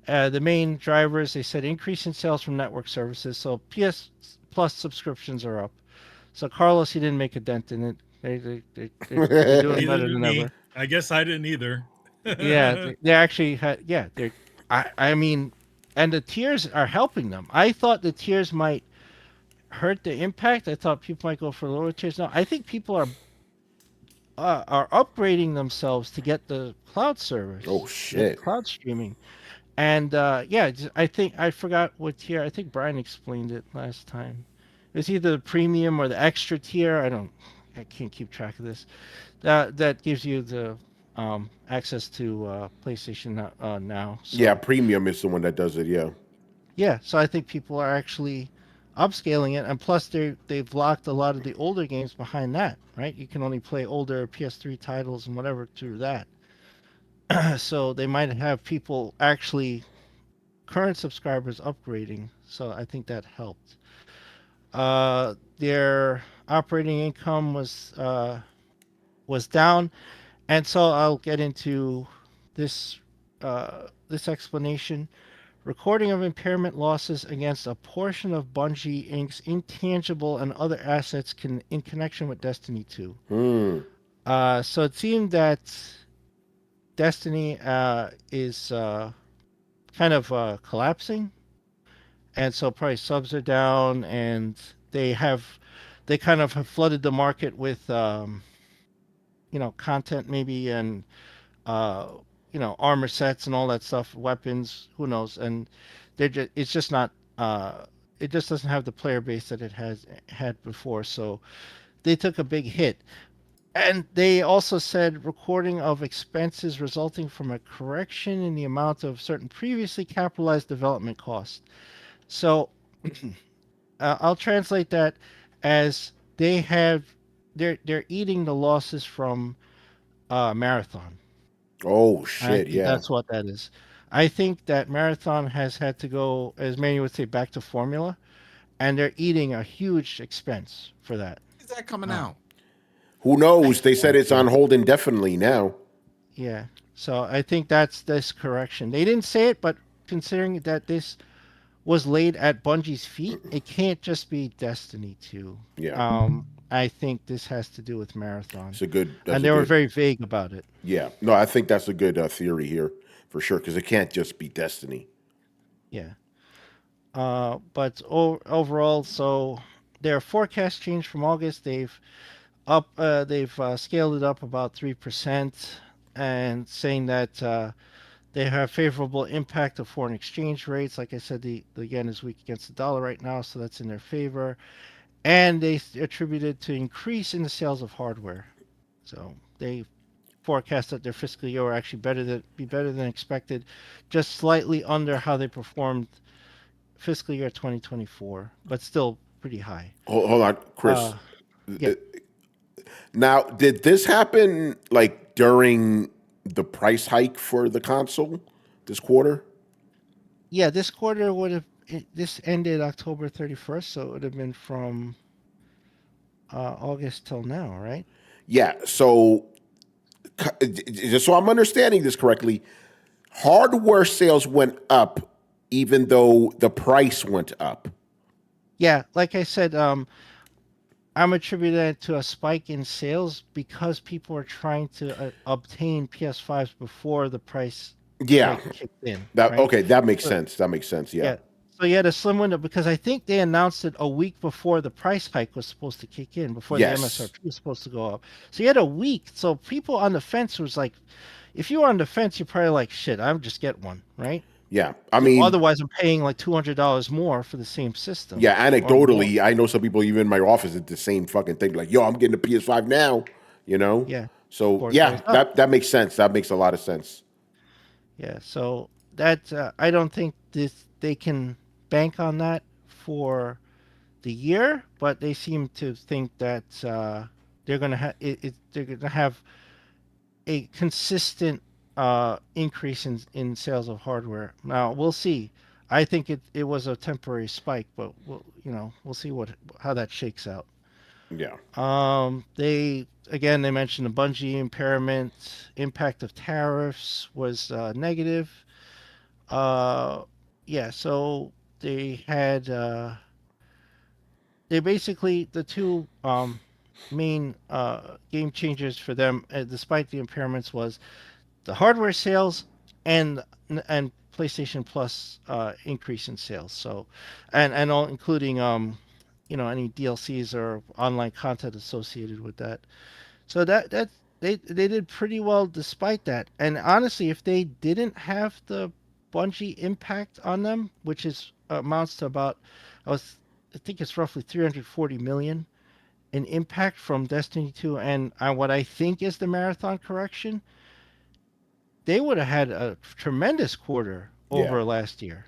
the main drivers, they said increase in sales from network services. So PS Plus subscriptions are up. So Carlos, he didn't make a dent in it. They're doing Neither better did than me. ever. I guess I didn't either. Yeah, they actually had. Yeah, they're. I mean, and the tiers are helping them. I thought the tiers might hurt the impact. I thought people might go for lower tiers. No, I think people are upgrading themselves to get the cloud service. Oh, shit. Cloud streaming, and I think I forgot what tier. I think Brian explained it last time. It's either the premium or the extra tier. I can't keep track of this. That gives you the access to PlayStation now. So, Yeah, premium is the one that does it. Yeah. yeah, so I think people are actually upscaling it, and plus they've locked a lot of the older games behind that. Right, you can only play older PS3 titles and whatever through that. So they might have people actually current subscribers upgrading. So I think that helped. Their operating income was down, and so I'll get into this this explanation. Recording of impairment losses against a portion of Bungie Inc.'s intangible and other assets in connection with Destiny 2. So it seemed that Destiny is kind of collapsing, and so probably subs are down, and they kind of have flooded the market with content maybe, and armor sets and all that stuff, weapons, who knows, and it's just not it just doesn't have the player base that it has had before, so they took a big hit. And they also said recording of expenses resulting from a correction in the amount of certain previously capitalized development costs. So I'll translate that as they're eating the losses from Marathon. Oh shit! Yeah. That's what that is. I think that Marathon has had to go, as many would say, back to formula, and they're eating a huge expense for that. Is that coming out? Who knows? They said it's on hold indefinitely now. Yeah. So I think that's this correction. They didn't say it, but considering that this was laid at Bungie's feet, it can't just be Destiny 2. Yeah. I think this has to do with Marathon. It's a good. And they were very vague about it. Yeah. No, I think that's a good theory here for sure, because it can't just be Destiny. Yeah. But overall, so their forecast changed from August. They've scaled it up about 3%, and saying that they have favorable impact of foreign exchange rates. Like I said, the yen is weak against the dollar right now, so that's in their favor. And they attributed to increase in the sales of hardware. So they forecast that their fiscal year will actually be better than expected, just slightly under how they performed fiscal year 2024, but still pretty high. Hold on, Chris. Yeah. Now, did this happen like during the price hike for the console this quarter? Yeah, this quarter this ended October 31st, so it would have been from August till now, right? Yeah. So, just so I'm understanding this correctly, hardware sales went up even though the price went up. Yeah, like I said, I'm attributing that to a spike in sales because people are trying to obtain PS5s before the price Yeah, hike kicked in, that right? okay. That makes So, sense. That makes sense. Yeah. yeah. So you had a slim window because I think they announced it a week before the price hike was supposed to kick in, before the Yes. MSRP was supposed to go up. So you had a week. So people on the fence was like, if you were on the fence, you're probably like, shit, I'll just get one, right? Yeah. I mean, Otherwise, I'm paying like $200 more for the same system yeah. or more. Anecdotally, I know some people even in my office did the same fucking thing. Like, yo, I'm getting a PS5 now. You know. Yeah, So before it yeah, goes up. that makes sense. That makes a lot of sense. Yeah, so that I don't think they can bank on that for the year, but they seem to think that they're gonna have they're gonna have a consistent increase in sales of hardware. Now we'll see. I think it was a temporary spike, but we'll see how that shakes out. Yeah. They mentioned the Bungie impairment, impact of tariffs was negative. Uh, yeah, so they had they basically the two main game changers for them, despite the impairments, was the hardware sales and and PlayStation Plus increase in sales. So, and all including any DLCs or online content associated with that. So that they did pretty well despite that. And honestly, if they didn't have the Bungie impact on them, which is amounts to about, I think it's roughly 340 million in impact from Destiny 2 and what I think is the marathon correction, they would have had a tremendous quarter Yeah. over last year.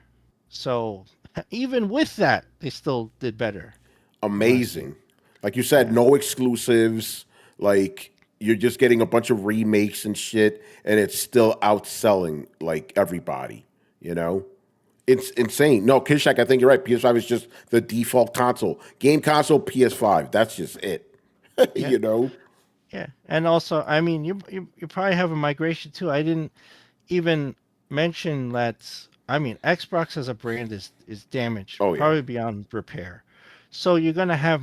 So even with that, they still did better than last year. Amazing. Like you said, Yeah. no exclusives. Like you're just getting a bunch of remakes and shit, and it's still outselling like everybody. You know, it's insane. No, Kishak, I think you're right. PS5 is just the default console. Game console, PS5. That's just it. Yeah. You know. Yeah. And also, I mean, you probably have a migration too. I didn't even mention that. I mean, Xbox as a brand is damaged, Oh yeah. probably beyond repair. So you're gonna have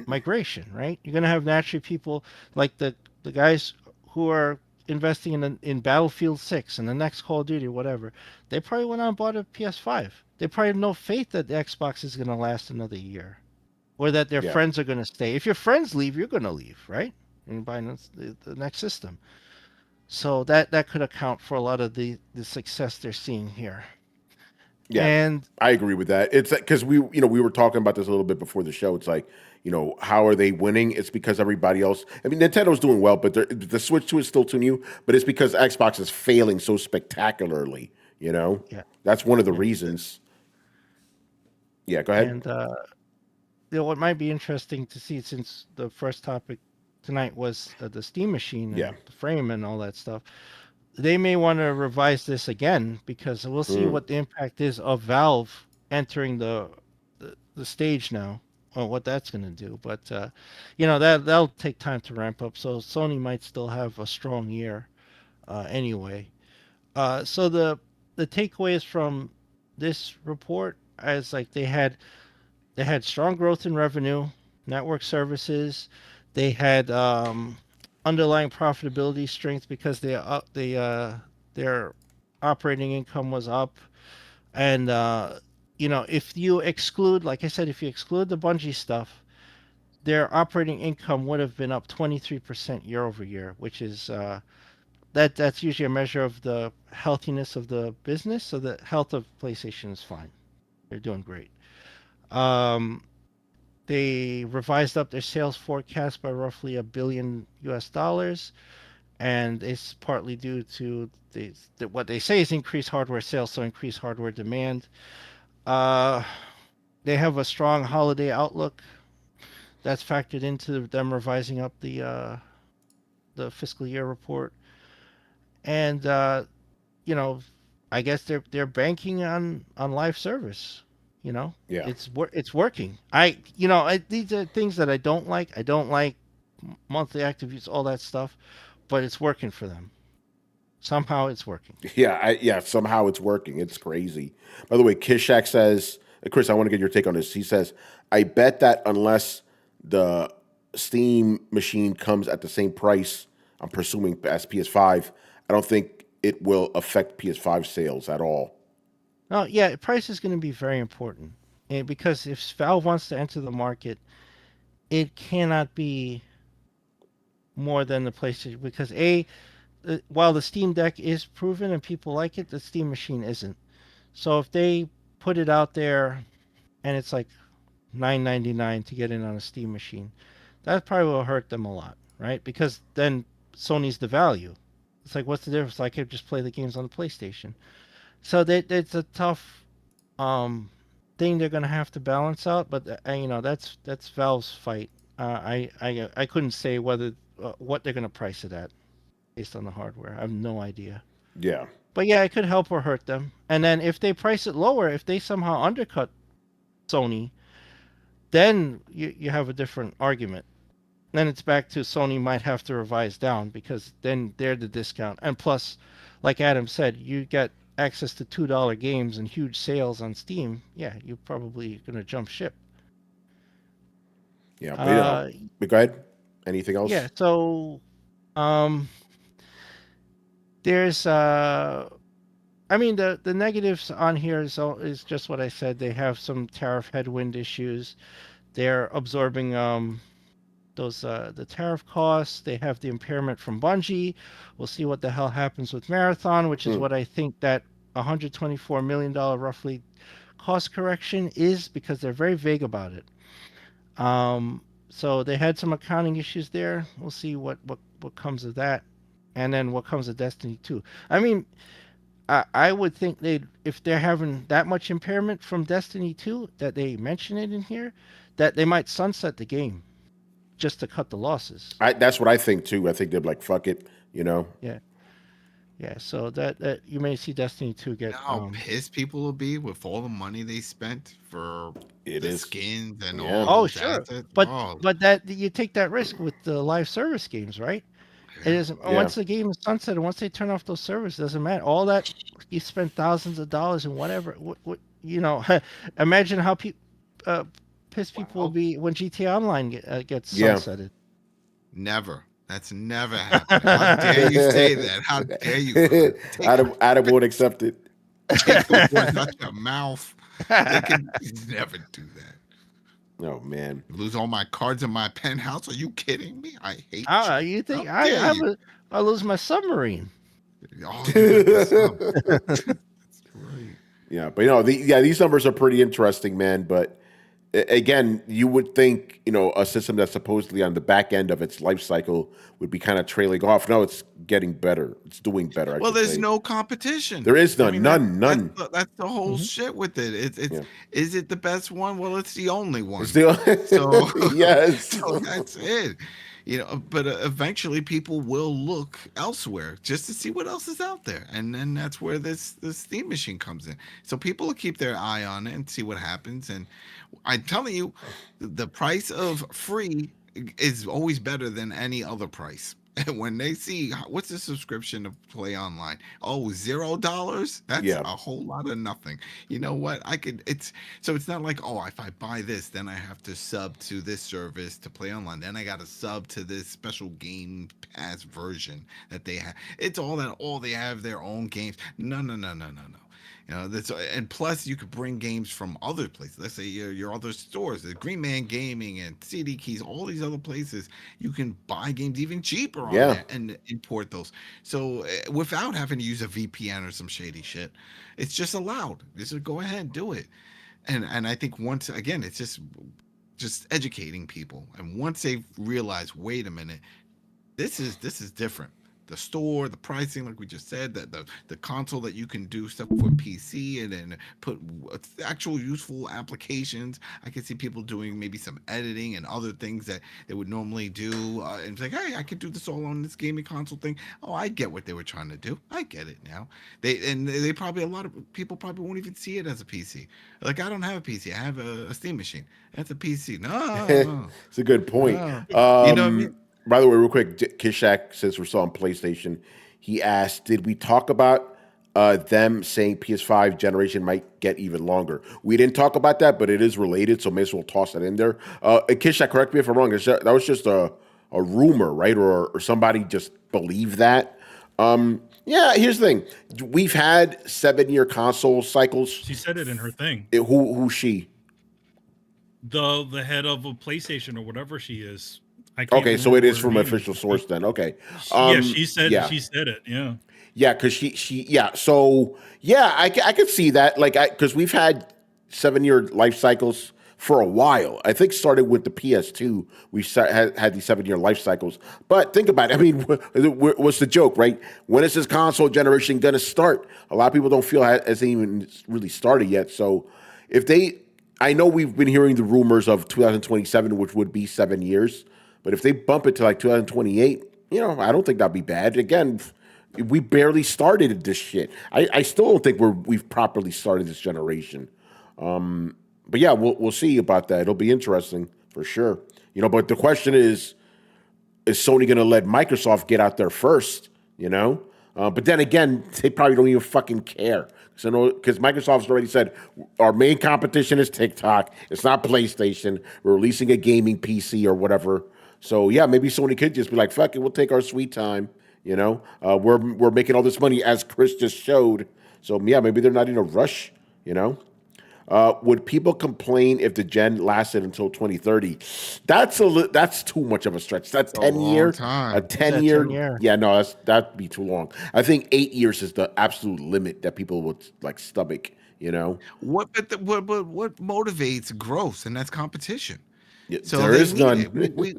migration, right? You're gonna have naturally people like the guys who are investing in Battlefield 6 and the next Call of Duty, whatever. They probably went out and bought a PS5. They probably have no faith that the Xbox is gonna last another year, or that their Yeah. friends are gonna stay. If your friends leave, you're gonna leave, right? And buy the next system. So that could account for a lot of the success they're seeing here. Yeah, And I agree with that. It's because we were talking about this a little bit before the show. It's like, how are they winning? It's because everybody else. I mean, Nintendo's doing well, but the Switch 2 is still too new. But it's because Xbox is failing so spectacularly. yeah, That's one of the and reasons. Yeah, go ahead. and what might be interesting to see, since the first topic tonight was the Steam machine Yeah. and the frame and all that stuff, they may want to revise this again because we'll see Mm. what the impact is of Valve entering the stage now, or what that's going to do. But that'll take time to ramp up. So Sony might still have a strong year anyway. So the takeaways from this report is like they had strong growth in revenue, network services. They had underlying profitability strength because their operating income was up, and if you exclude, like I said, if you exclude the Bungie stuff, their operating income would have been up 23% year over year, which is that's usually a measure of the healthiness of the business. So the health of PlayStation is fine; they're doing great. Um, They revised up their sales forecast by roughly $1 billion, and it's partly due to what they say is increased hardware sales, so increased hardware demand. Uh, they have a strong holiday outlook that's factored into them revising up the fiscal year report, and you know, I guess they're banking on live service. You know, Yeah. it's working. These are things that I don't like. I don't like monthly active use, all that stuff, but it's working for them. Somehow it's working. Yeah. Somehow it's working. It's crazy. By the way, Kishak says Chris, I want to get your take on this. He says, I bet that unless the Steam machine comes at the same price, I'm presuming, as PS5, I don't think it will affect PS5 sales at all. Oh, yeah, price is going to be very important. Because if Valve wants to enter the market, it cannot be more than the PlayStation. Because while the Steam Deck is proven and people like it, the Steam machine isn't. So if they put it out there and it's like $9.99 to get in on a Steam machine, that probably will hurt them a lot, right? Because then Sony's the value. It's like, what's the difference? I could just play the games on the PlayStation. So it's a tough thing they're going to have to balance out. But that's Valve's fight. I couldn't say whether what they're going to price it at based on the hardware. I have no idea. Yeah. But yeah, it could help or hurt them. And then if they price it lower, if they somehow undercut Sony, then you have a different argument. Then it's back to Sony might have to revise down because then they're the discount. And plus, like Adam said, you get access to $2 games and huge sales on Steam. Yeah, you're probably going to jump ship. Yeah, but go ahead. Anything else? Yeah, so there's I mean the negatives on here is just what I said. They have some tariff headwind issues. They're absorbing the tariff costs. They have the impairment from Bungie. We'll see what the hell happens with Marathon, which is what I think that $124 million roughly cost correction is, because they're very vague about it. So they had some accounting issues there. We'll see what comes of that, and then what comes of Destiny 2. I mean, I would think if they're having that much impairment from Destiny 2 that they mention it in here, that they might sunset the game just to cut the losses. That's what I think too. I think they're like, fuck it, Yeah, so that you may see Destiny 2 get. How pissed people will be with all the money they spent for skins and all. Oh, sure, but that you take that risk with the live service games, right? It isn't. Once the game is sunset, and once they turn off those servers, it doesn't matter. All that you spent thousands of dollars and whatever. What imagine how pissed people will be when GTA Online gets sunsetted. Never. That's never happened. How dare you say that? How dare you? Adam won't accept it. Take the words out your mouth. They can never do that. Oh man! Lose all my cards in my penthouse? Are you kidding me? I hate you. You think I lose my submarine? Oh, that's great. Yeah, but these numbers are pretty interesting, man. But again, you would think a system that's supposedly on the back end of its life cycle would be kind of trailing off. No, it's getting better. It's doing better. Well, there's no competition. There is none. None. That's the whole shit with it. Is it the best one? Well, it's the only one. So yes. So that's it. But eventually people will look elsewhere just to see what else is out there, and then that's where this Steam machine comes in. So people will keep their eye on it and see what happens. And I'm telling you, the price of free is always better than any other price. And when they see what's the subscription to play online, $0, that's a whole lot of nothing. You know what? It's not like, if I buy this, then I have to sub to this service to play online. Then I got to sub to this special Game Pass version that they have. It's all that. They have their own games. No. And plus you could bring games from other places. Let's say your other stores, the Green Man Gaming and CD Keys, all these other places. You can buy games even cheaper on there and import those. So without having to use a VPN or some shady shit, it's just allowed. Just go ahead and do it. And I think once again, it's just educating people. And once they realize, wait a minute, this is different. The store, the pricing, like we just said, the console that you can do stuff for PC and then put actual useful applications. I can see people doing maybe some editing and other things that they would normally do. And it's like, hey, I could do this all on this gaming console thing. Oh, I get what they were trying to do. I get it now. They probably, a lot of people probably won't even see it as a PC. Like, I don't have a PC. I have a Steam machine. That's a PC. No. It's a good point. You know what I mean? By the way, real quick, Kishak, since we're still on PlayStation, he asked, did we talk about them saying PS5 generation might get even longer. We didn't talk about that, but it is related, so may as well toss that in there. Kisha, correct me if I'm wrong. That was just a rumor, right? Or somebody just believed that. Yeah, here's the thing. We've had 7-year console cycles. She said it in her thing. Who's she? The head of a PlayStation or whatever she is. Okay, so it is from an official source then. Okay. Yeah, she said it. Yeah. Yeah, because So yeah, I could see that. Like, because we've had 7-year life cycles for a while. I think started with the PS2. We had these 7-year life cycles. But think about it. I mean, what's the joke, right? When is this console generation going to start? A lot of people don't feel it hasn't even really started yet. So I know we've been hearing the rumors of 2027, which would be 7 years. But if they bump it to like 2028, I don't think that'd be bad. Again, we barely started this shit. I still don't think we've properly started this generation. But yeah, we'll see about that. It'll be interesting for sure. But the question is Sony going to let Microsoft get out there first? But then again, they probably don't even fucking care. Because Microsoft's already said our main competition is TikTok. It's not PlayStation. We're releasing a gaming PC or whatever. So yeah, maybe Sony could just be like, "Fuck it, we'll take our sweet time." We're making all this money as Chris just showed. So yeah, maybe they're not in a rush. Would people complain if the gen lasted until 2030? That's too much of a stretch. That's 10 years. A 10-year. Yeah, no, that'd be too long. I think 8 years is the absolute limit that people would like stomach. What motivates growth, and that's competition. Yeah, so there is none.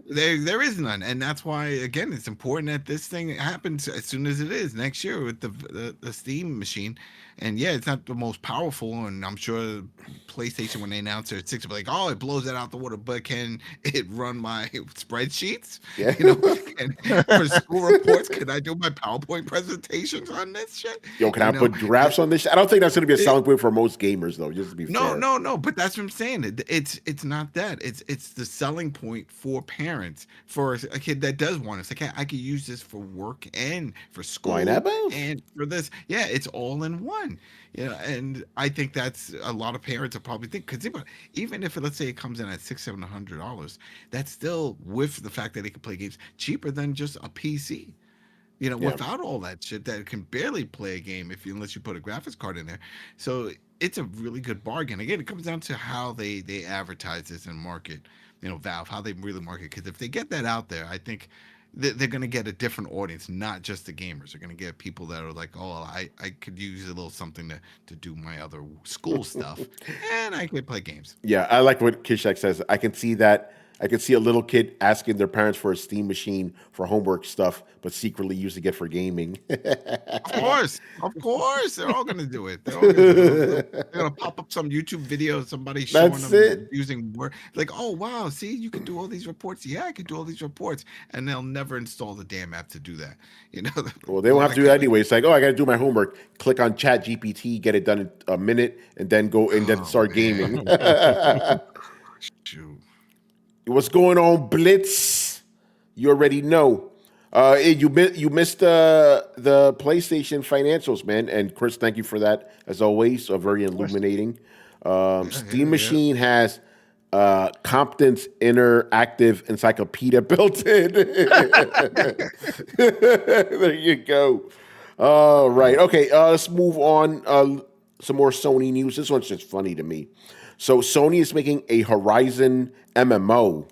There is none, and that's why again it's important that this thing happens as soon as it is next year with the Steam machine. And yeah, it's not the most powerful, and I'm sure PlayStation when they announce it at 6, will be like, "Oh, it blows that out the water." But can it run my spreadsheets? Yeah. And for school reports, can I do my PowerPoint presentations on this shit? Yo, can I put graphs on this shit? I don't think that's going to be a selling point for most gamers, though. Just to be fair. No. But that's what I'm saying. It's not that. It's the selling point for parents, for a kid that does want it. It's like, I could use this for work and for school and for this. Yeah, it's all in one. And I think that's a lot of parents are probably thinking, because even if let's say it comes in at $600-700, that's still, with the fact that they can play games, cheaper than just a PC. Without all that shit that can barely play a game unless you put a graphics card in there. So it's a really good bargain. Again, it comes down to how they advertise this and market. Valve, how they really market. Because if they get that out there, I think they're going to get a different audience, not just the gamers. They're going to get people that are like, "Oh, I could use a little something to do my other school stuff, and I could play games." Yeah, I like what Kishak says. I can see that. I can see a little kid asking their parents for a Steam machine for homework stuff, but secretly using it for gaming. Of course, they're all going to do it. They're going to pop up some YouTube video of somebody showing them using Word. Like, "Oh wow, see, you can do all these reports." Yeah, I can do all these reports, and they'll never install the damn app to do that. Well, they won't have to do that anyway. It's like, "Oh, I got to do my homework." Click on ChatGPT, get it done in a minute, and then go and then start gaming. Shoot. What's going on, Blitz? You already know. You missed the PlayStation financials, man. And Chris, thank you for that, as always. Very illuminating. Steam Machine has Compton's Interactive Encyclopedia built in. There you go. All right. Okay, let's move on. Some more Sony news. This one's just funny to me. So Sony is making a Horizon MMO.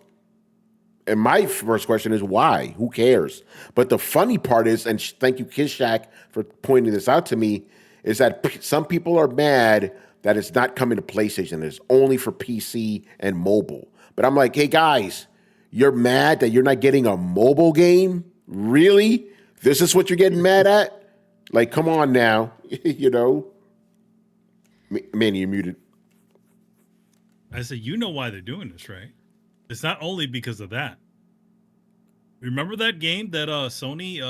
And my first question is why? Who cares? But the funny part is, and thank you, Kishak, for pointing this out to me, is that some people are mad that it's not coming to PlayStation. It's only for PC and mobile. But I'm like, hey, guys, you're mad that you're not getting a mobile game? Really? This is what you're getting mad at? Like, come on now. Manny, you're muted. I said, you know why they're doing this, right? It's not only because of that. Remember that game that Sony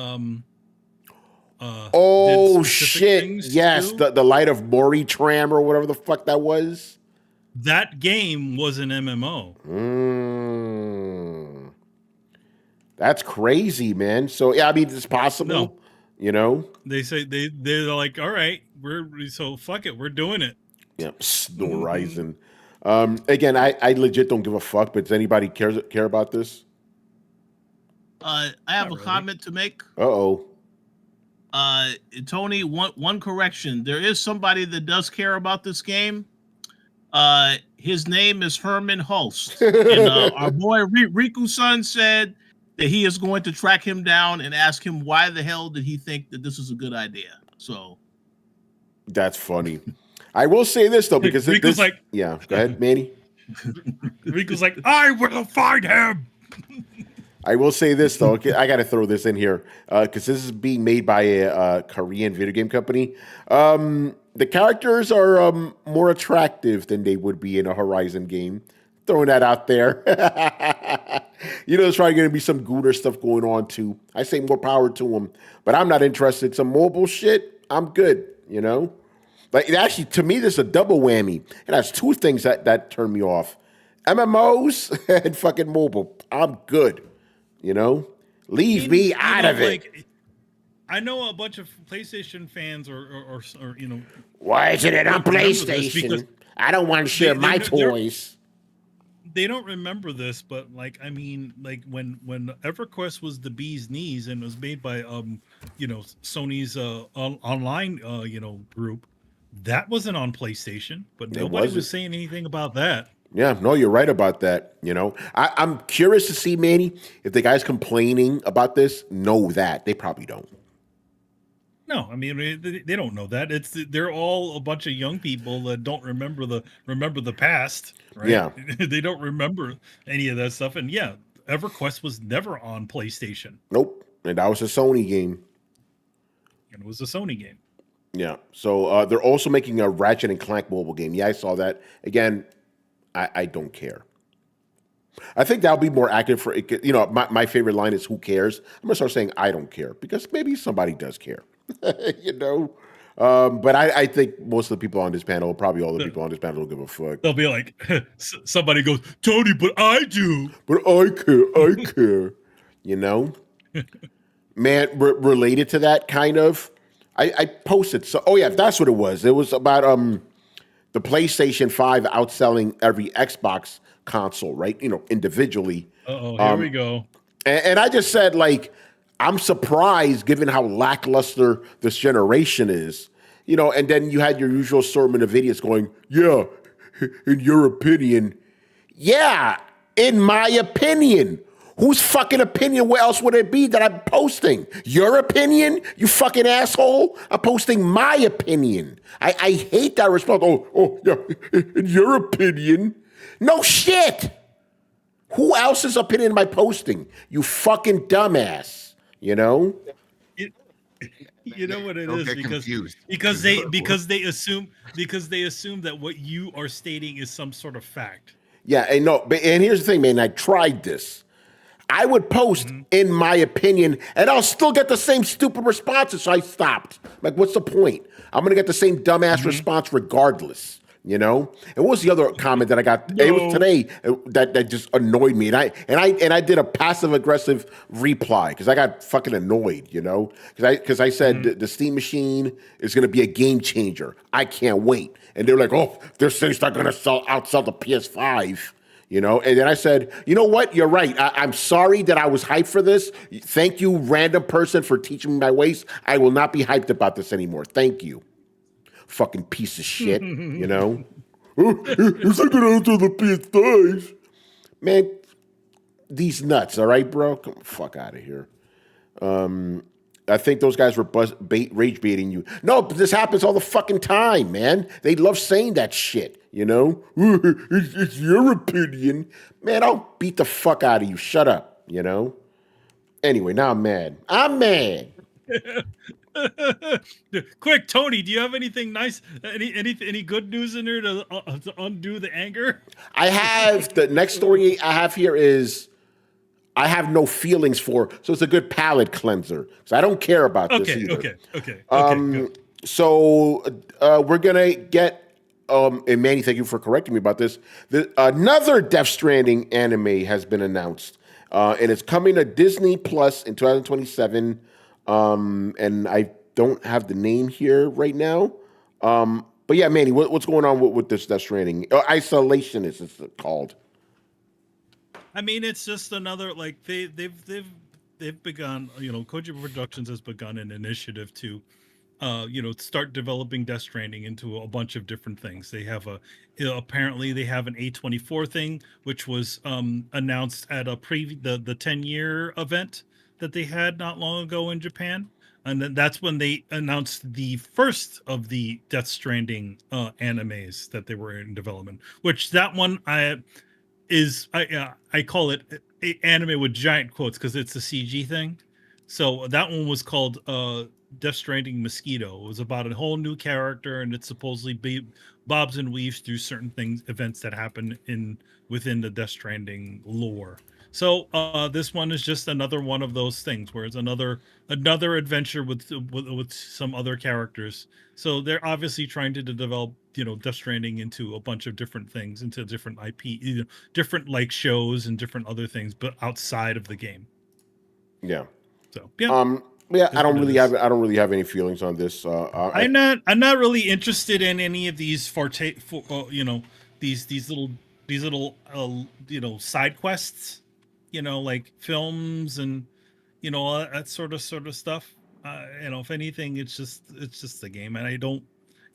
oh shit! Yes, the Light of Moritram or whatever the fuck that was. That game was an MMO. That's crazy, man. So yeah, I mean, it's possible. You know? They say they're like, all right, so fuck it, we're doing it. Yeah, Horizon. Again, I legit don't give a fuck. But does anybody care about this? I have Not a really. comment to make. Uh-oh. Tony, one correction. There is somebody that does care about this game. His name is Herman Hulst. And our boy Riku-san said that he is going to track him down and ask him why the hell did he think that this is a good idea. So That's funny. I will say this though, because Riku's like, yeah, go ahead, Manny. Riku's like, I will find him. I will say this though. Okay, I got to throw this in here because this is being made by a Korean video game company. The characters are more attractive than they would be in a Horizon game. Throwing that out there. There's probably going to be some gooner stuff going on too. I say more power to them, but I'm not interested. Some mobile shit, I'm good. Like actually, to me, this is a double whammy. It has two things that turn me off: MMOs and fucking mobile. I'm good. Leave me out of it. Like, I know a bunch of PlayStation fans or Why isn't it on PlayStation? I don't want to share my toys. They don't remember this, but like when EverQuest was the bee's knees and was made by Sony's online group, that wasn't on PlayStation, but nobody was saying anything about that. Yeah, no, you're right about that. I'm curious to see, Manny, if the guys complaining about this know that. They probably don't. No, I mean they don't know that. They're all a bunch of young people that don't remember the past, right? Yeah. They don't remember any of that stuff. And yeah, EverQuest was never on PlayStation. Nope. And that was a Sony game. And it was a Sony game. Yeah. So they're also making a Ratchet and Clank mobile game. Yeah, I saw that. Again, I don't care. I think that'll be more accurate for it. My favorite line is "Who cares?" I'm gonna start saying "I don't care" because maybe somebody does care. But I think most of the people on this panel, probably all the people on this panel, don't give a fuck. They'll be like, somebody goes, "Tony, but I do." But I care. Man, related to that kind of, I posted. So, oh yeah, that's what it was. It was about the PlayStation 5 outselling every Xbox console, right? Individually. Here we go. And I just said, like, I'm surprised given how lackluster this generation is. And then you had your usual assortment of idiots going, yeah, in your opinion. Yeah, in my opinion. Whose fucking opinion? Where else would it be that I'm posting? Your opinion? You fucking asshole? I'm posting my opinion. I hate that response. Oh, yeah, in your opinion. No shit. Who else's opinion am I posting? You fucking dumbass. You know what it is because they assume that what you are stating is some sort of fact. Yeah, and here's the thing, man. I tried this. I would post in my opinion, and I'll still get the same stupid responses. So I stopped. Like, what's the point? I'm gonna get the same dumbass response regardless. And what was the other comment that I got? No. It was today that just annoyed me, and I did a passive aggressive reply because I got fucking annoyed, because I said the Steam machine is going to be a game changer. I can't wait, and they're like, oh, this thing's not going to outsell the PS5. And then I said, you know what? You're right. I'm sorry that I was hyped for this. Thank you, random person, for teaching me my ways. I will not be hyped about this anymore. Thank you. Fucking piece of shit, It's not gonna answer the PS5. Man, these nuts, all right, bro? Come the fuck out of here. I think those guys were rage baiting you. No, but this happens all the fucking time, man. They love saying that shit, It's your opinion. Man, I'll beat the fuck out of you. Shut up, Anyway, now I'm mad. Quick, Tony, do you have anything nice? Any good news in there to undo the anger? I have the next story I have here is I have no feelings for, so it's a good palate cleanser. So I don't care about this either. Okay. So we're gonna get and Manny, thank you for correcting me about this. Another Death Stranding anime has been announced, and it's coming to Disney Plus in 2027. and I don't have the name here right now. But yeah, Manny, what's going on with this Death Stranding? Isolationist, it's called. I mean, it's just another like they've begun. Kojima Productions has begun an initiative to, start developing Death Stranding into a bunch of different things. They have apparently they have an A24 thing, which was announced at the 10-year event that they had not long ago in Japan. And then that's when they announced the first of the Death Stranding animes that they were in development. Which that one I call it a anime with giant quotes because it's a CG thing. So that one was called Death Stranding Mosquito. It was about a whole new character, and it supposedly bobs and weaves through certain events that happen within the Death Stranding lore. So this one is just another one of those things where it's another adventure with some other characters. So they're obviously trying to develop Death Stranding into a bunch of different things, into different IP, different like shows and different other things, but outside of the game. Yeah. So yeah. Yeah, I don't really have any feelings on this. I'm not really interested in any of these these little side quests. Like films and all that sort of stuff. If anything, it's just the game, and I don't,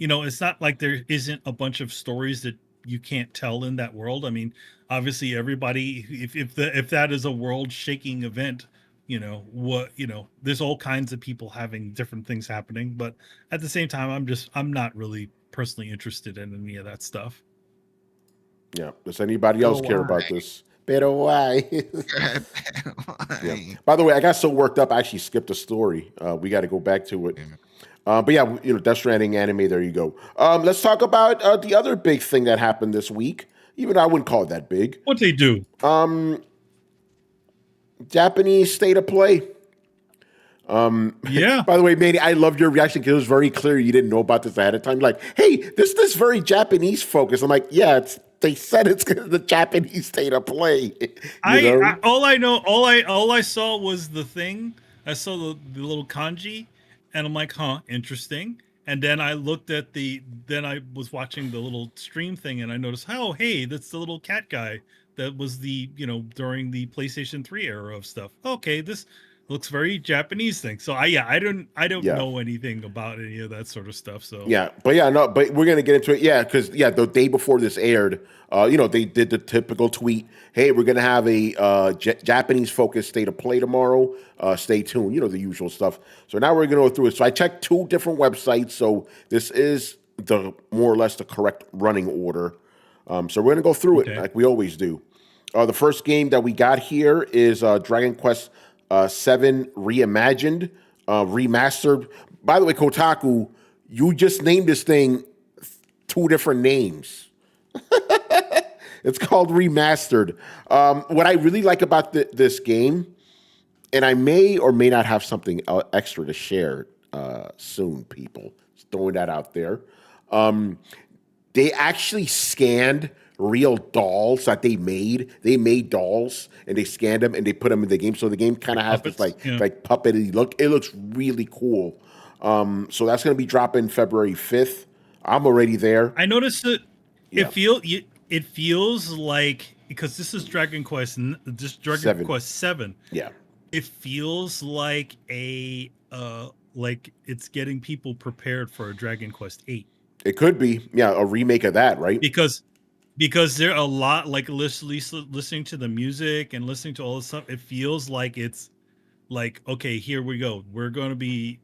it's not like there isn't a bunch of stories that you can't tell in that world. I mean, obviously, everybody, if that is a world-shaking event, there's all kinds of people having different things happening, but at the same time, I'm not really personally interested in any of that stuff. Yeah. Does anybody else care about this? Pero why? Yeah. By the way, I got so worked up, I actually skipped a story. We got to go back to it. But yeah, Death Stranding anime, there you go. Let's talk about the other big thing that happened this week. Even I wouldn't call it that big. What'd they do? Japanese state of play. Yeah. By the way, Manny, I loved your reaction because it was very clear you didn't know about this ahead of time. Like, hey, this very Japanese focus. I'm like, yeah, they said it's the Japanese state of play. All I saw was the thing. I saw the little kanji, and I'm like, huh, interesting. And then I looked at then I was watching the little stream thing, and I noticed, oh, hey, that's the little cat guy that was during the PlayStation 3 era of stuff. Okay, this looks very Japanese thing. So I don't know anything about any of that sort of stuff. So but we're gonna get into it. Yeah, because the day before this aired, they did the typical tweet. Hey, we're gonna have a Japanese focused state of play tomorrow. Stay tuned. The usual stuff. So now we're gonna go through it. So I checked 2 different websites. So this is the more or less the correct running order. So we're gonna go through it like we always do. The first game that we got here is Dragon Quest 7 Reimagined, Remastered. By the way, Kotaku, you just named this thing 2 different names. It's called Remastered. What I really like about this game, and I may or may not have something extra to share soon, people. Just throwing that out there. They actually scanned real dolls that they made. They made dolls and they scanned them and they put them in the game. So the game kind of has this like puppety look. It looks really cool. So that's going to be dropping February 5th. I'm already there. I noticed that it feels like, because this is Dragon Quest, Quest 7. Yeah. It feels like like it's getting people prepared for a Dragon Quest 8. It could be, a remake of that, right? Because there are a lot, like listening to the music and listening to all this stuff, it feels like it's like, okay, here we go. We're going to be,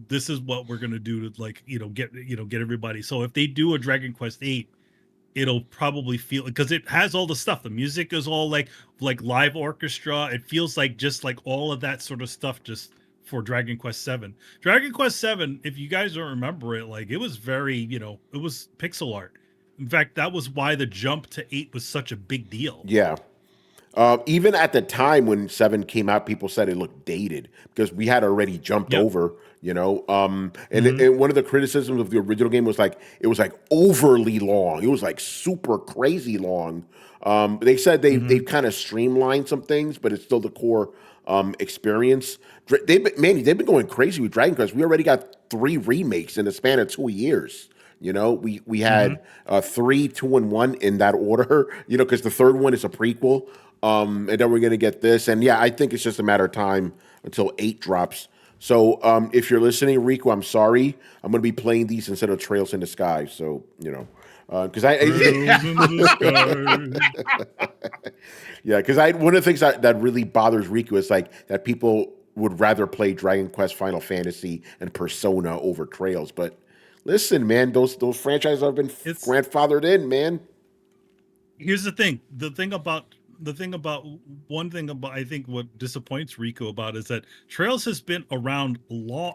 this is what we're going to do to get everybody. So if they do a Dragon Quest 8, it'll probably feel, because it has all the stuff. The music is all like live orchestra. It feels like just like all of that sort of stuff just for Dragon Quest 7. Dragon Quest 7, if you guys don't remember it, like it was very, it was pixel art. In fact, that was why the jump to 8 was such a big deal. Yeah. Even at the time when 7 came out, people said it looked dated because we had already jumped over, you know. And one of the criticisms of the original game was like it was like overly long. It was like super crazy long. They said they've kind of streamlined some things, but it's still the core experience. They've been going crazy with Dragon Quest. We already got 3 remakes in the span of 2 years. You know, we had 3, 2, and 1 in that order. You know, because the third one is a prequel. And then we're gonna get this, and yeah, I think it's just a matter of time until 8 drops. So if you're listening, Rico, I'm sorry. I'm gonna be playing these instead of Trails in the Sky. So you know, because because one of the things that really bothers Rico is like that people would rather play Dragon Quest, Final Fantasy, and Persona over Trails. But listen, man, those franchises have been grandfathered in, man. Here's the thing. One thing about I think what disappoints Rico about is that Trails has been around long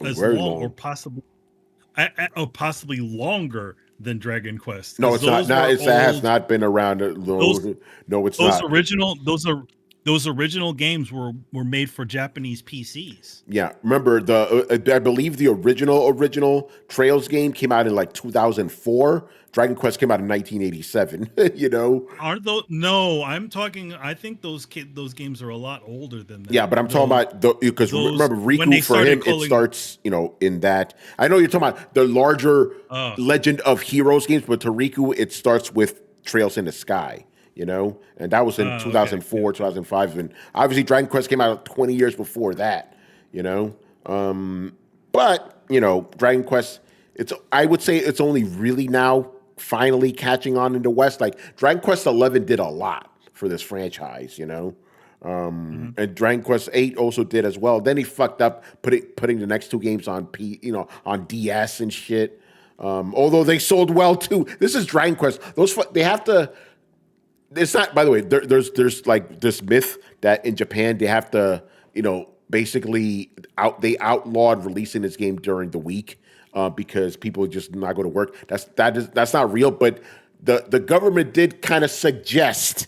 or possibly longer than Dragon Quest. No, it's not. It has not been around. No, it's not. Those original games were made for Japanese PCs. Yeah, remember I believe the original Trails game came out in like 2004. Dragon Quest came out in 1987. You know, aren't those? No, I'm talking. I think those games are a lot older than that. Yeah, but I'm talking about because remember Riku for him it starts in that. I know you're talking about the larger Legend of Heroes games, but to Riku it starts with Trails in the Sky. You know, and that was in 2004, 2005, and obviously Dragon Quest came out 20 years before that. You know, but Dragon Quest. I would say it's only really now finally catching on in the West. Like Dragon Quest 11 did a lot for this franchise, and Dragon Quest 8 also did as well. Then he fucked up putting the next 2 games on on DS and shit. Although they sold well too. This is Dragon Quest. They have to. It's not. By the way, there's like this myth that in Japan they have to basically they outlawed releasing this game during the week. Because people are just not going to work. That's not real. But the government did kind of suggest.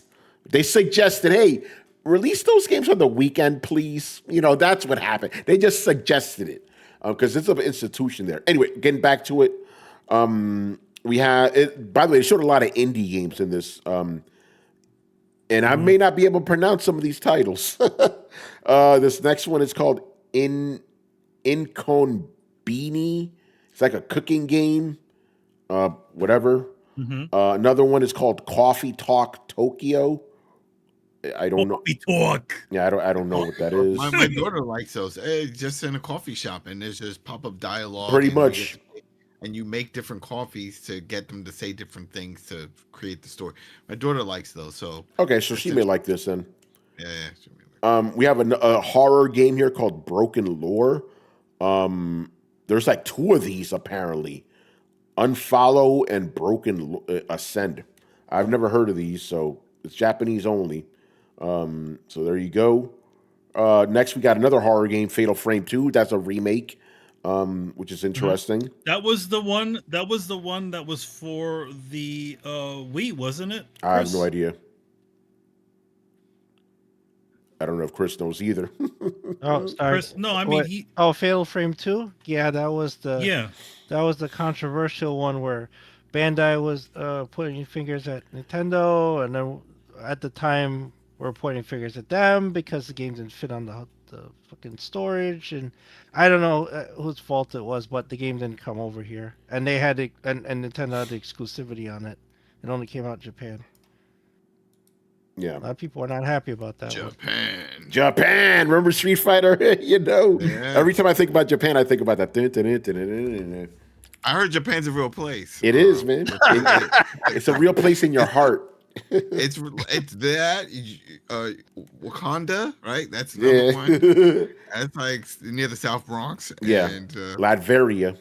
They suggested, hey, release those games on the weekend, please. That's what happened. They just suggested it because it's an institution there. Anyway, getting back to it, we had it. By the way, they showed a lot of indie games in this, and I may not be able to pronounce some of these titles. This next one is called Inconbini. It's like a cooking game, whatever. Another one is called Coffee Talk Tokyo. I don't know. Coffee Talk. Yeah, I don't know what that is. My daughter likes those. Just in a coffee shop, and there's just pop-up dialogue. Pretty much. And you make different coffees to get them to say different things to create the story. My daughter likes those. So okay, so she may like this then. Yeah. We have a horror game here called Broken Lore. There's like 2 of these apparently, Unfollow and Broken Ascend. I've never heard of these, so it's Japanese only. So there you go. Next, we got another horror game, Fatal Frame 2. That's a remake, which is interesting. That was the one. That was for the Wii, wasn't it, Chris? I have no idea. I don't know if Chris knows either. Oh, sorry. Chris, no, I mean Fatal Frame 2? Yeah, that was the controversial one where Bandai was pointing fingers at Nintendo, and then at the time we're pointing fingers at them because the game didn't fit on the fucking storage, and I don't know whose fault it was, but the game didn't come over here, and they had and Nintendo had the exclusivity on it. It only came out in Japan. Yeah, a lot of people are not happy about that. Japan. Remember Street Fighter? Yeah. Every time I think about Japan, I think about that. I heard Japan's a real place. It is, man. It's a real place in your heart. It's that Wakanda, right? That's number one. That's like near the South Bronx. Yeah, and Latveria.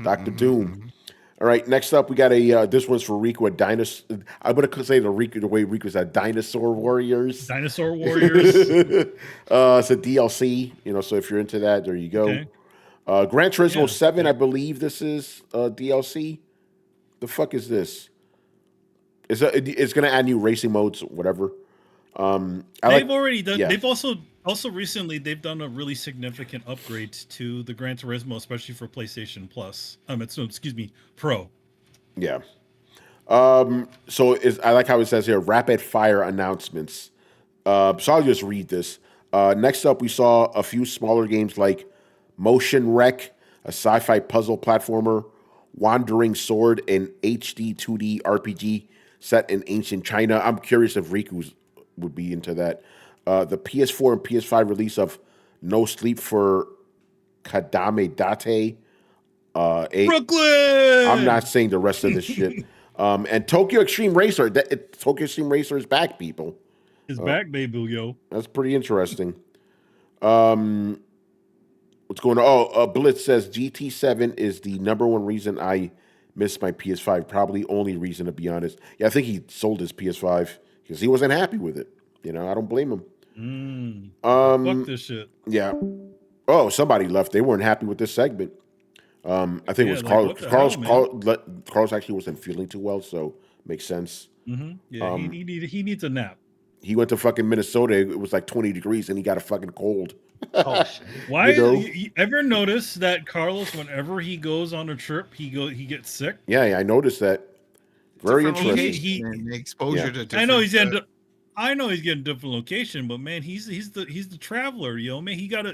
Dr. Doom. All right, next up, we got this one's for Rico, a dinosaur. I'm going to say the way Rico said, Dinosaur Warriors. Dinosaur Warriors. It's a DLC, so if you're into that, there you go. Okay. Gran Turismo 7, I believe this is DLC. The fuck is this? It's going to add new racing modes, whatever. They've already done. yeah. They've also recently they've done a really significant upgrade to the Gran Turismo, especially for PlayStation Plus. Excuse me, Pro. Yeah. So I like how it says here, rapid fire announcements. So I'll just read this. Next up, we saw a few smaller games like Motion Wreck, a sci-fi puzzle platformer, Wandering Sword, an HD 2D RPG set in ancient China. I'm curious if Riku would be into that. The PS4 and PS5 release of No Sleep for Kadame Date. Brooklyn! I'm not saying the rest of this shit. And Tokyo Extreme Racer. Tokyo Extreme Racer is back, people. It's back, baby, yo. That's pretty interesting. What's going on? Oh, Blitz says GT7 is the number one reason I miss my PS5. Probably only reason, to be honest. Yeah, I think he sold his PS5 because he wasn't happy with it. You know, I don't blame him. Fuck this shit. Yeah. Oh, somebody left. They weren't happy with this segment. I think it was Carlos. Carlos actually wasn't feeling too well, so makes sense. Yeah, he needs a nap. He went to fucking Minnesota. It was like 20 degrees, and he got a fucking cold. Oh, shit. Why? You ever notice that Carlos, whenever he goes on a trip, he gets sick? Yeah, I noticed that. Very Different interesting. location and exposure to different. I know he's getting different location, but man, he's the traveler, yo. Man, he gotta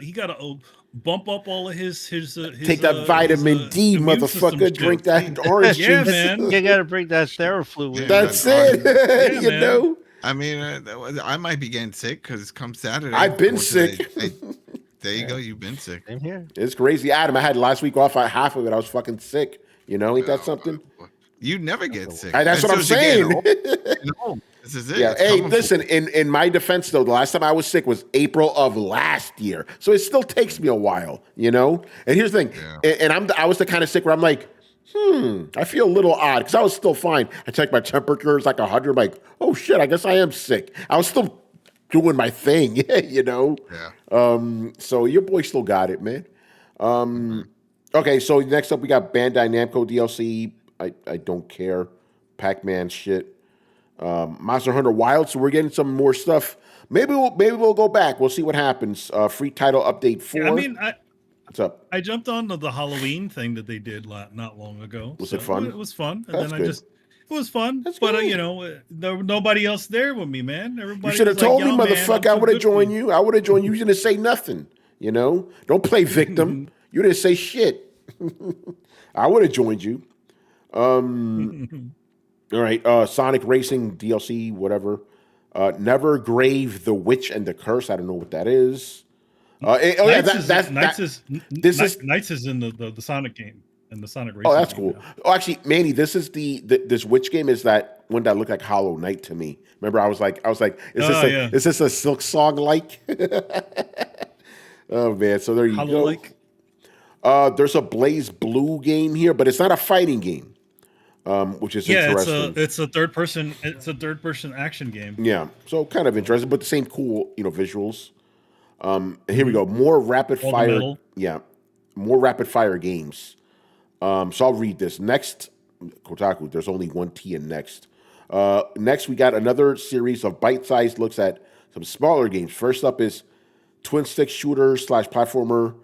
bump up all of his take that vitamin D, motherfucker. Drink that orange juice. Yeah, man. You gotta bring that Theraflu with you. That's it. You know. I mean, I might be getting sick because come Saturday, I've been sick. There you go. You've been sick. Same here. It's crazy, Adam. I had last week off. Half of it, I was fucking sick. You know, ain't that something? You never get sick. That's what I'm saying. This is it. Yeah. Hey, listen. In my defense, though, the last time I was sick was April of last year, so it still takes me a while. You know. And here's the thing. Yeah. And I was the kind of sick where I'm like, I feel a little odd because I was still fine. I checked my temperature, it's like 100. I'm like, oh shit, I guess I am sick. I was still doing my thing, you know. Yeah. So your boy still got it, man. Okay, so next up we got Bandai Namco DLC. I don't care. Pac-Man shit. Monster Hunter Wild. So we're getting some more stuff. Maybe we'll go back. We'll see what happens. Free title update 4. Yeah, I mean, what's up? I jumped on the Halloween thing that they did not long ago. Was it fun? It was fun, and That's then good. it was fun. That's but good. you know, there was nobody else there with me, man. Everybody. You should have was like, told me, "Yo, man, motherfucker. I I'm would have too good for joined you. I would have joined you. You didn't say nothing. You know, don't play victim. You didn't say shit. I would have joined you. All right, Sonic Racing DLC, whatever. Never Grave the Witch and the Curse. I don't know what that is. Knights is in the Sonic game and the Sonic Racing. Oh, that's game cool. now. Oh, actually, Manny, this is this witch game is that one that looked like Hollow Knight to me. Remember, I was like, is this a Silk Song like? Oh man, so there you go. There's a Blaze Blue game here, but it's not a fighting game, which is interesting. It's a third person action game. Yeah, so kind of interesting, but the same cool visuals. And here we go, more rapid fire. Yeah, more rapid fire games. So I'll read this next. Kotaku. There's only one T in next. Next, we got another series of bite-sized looks at some smaller games. First up is twin stick shooter / platformer.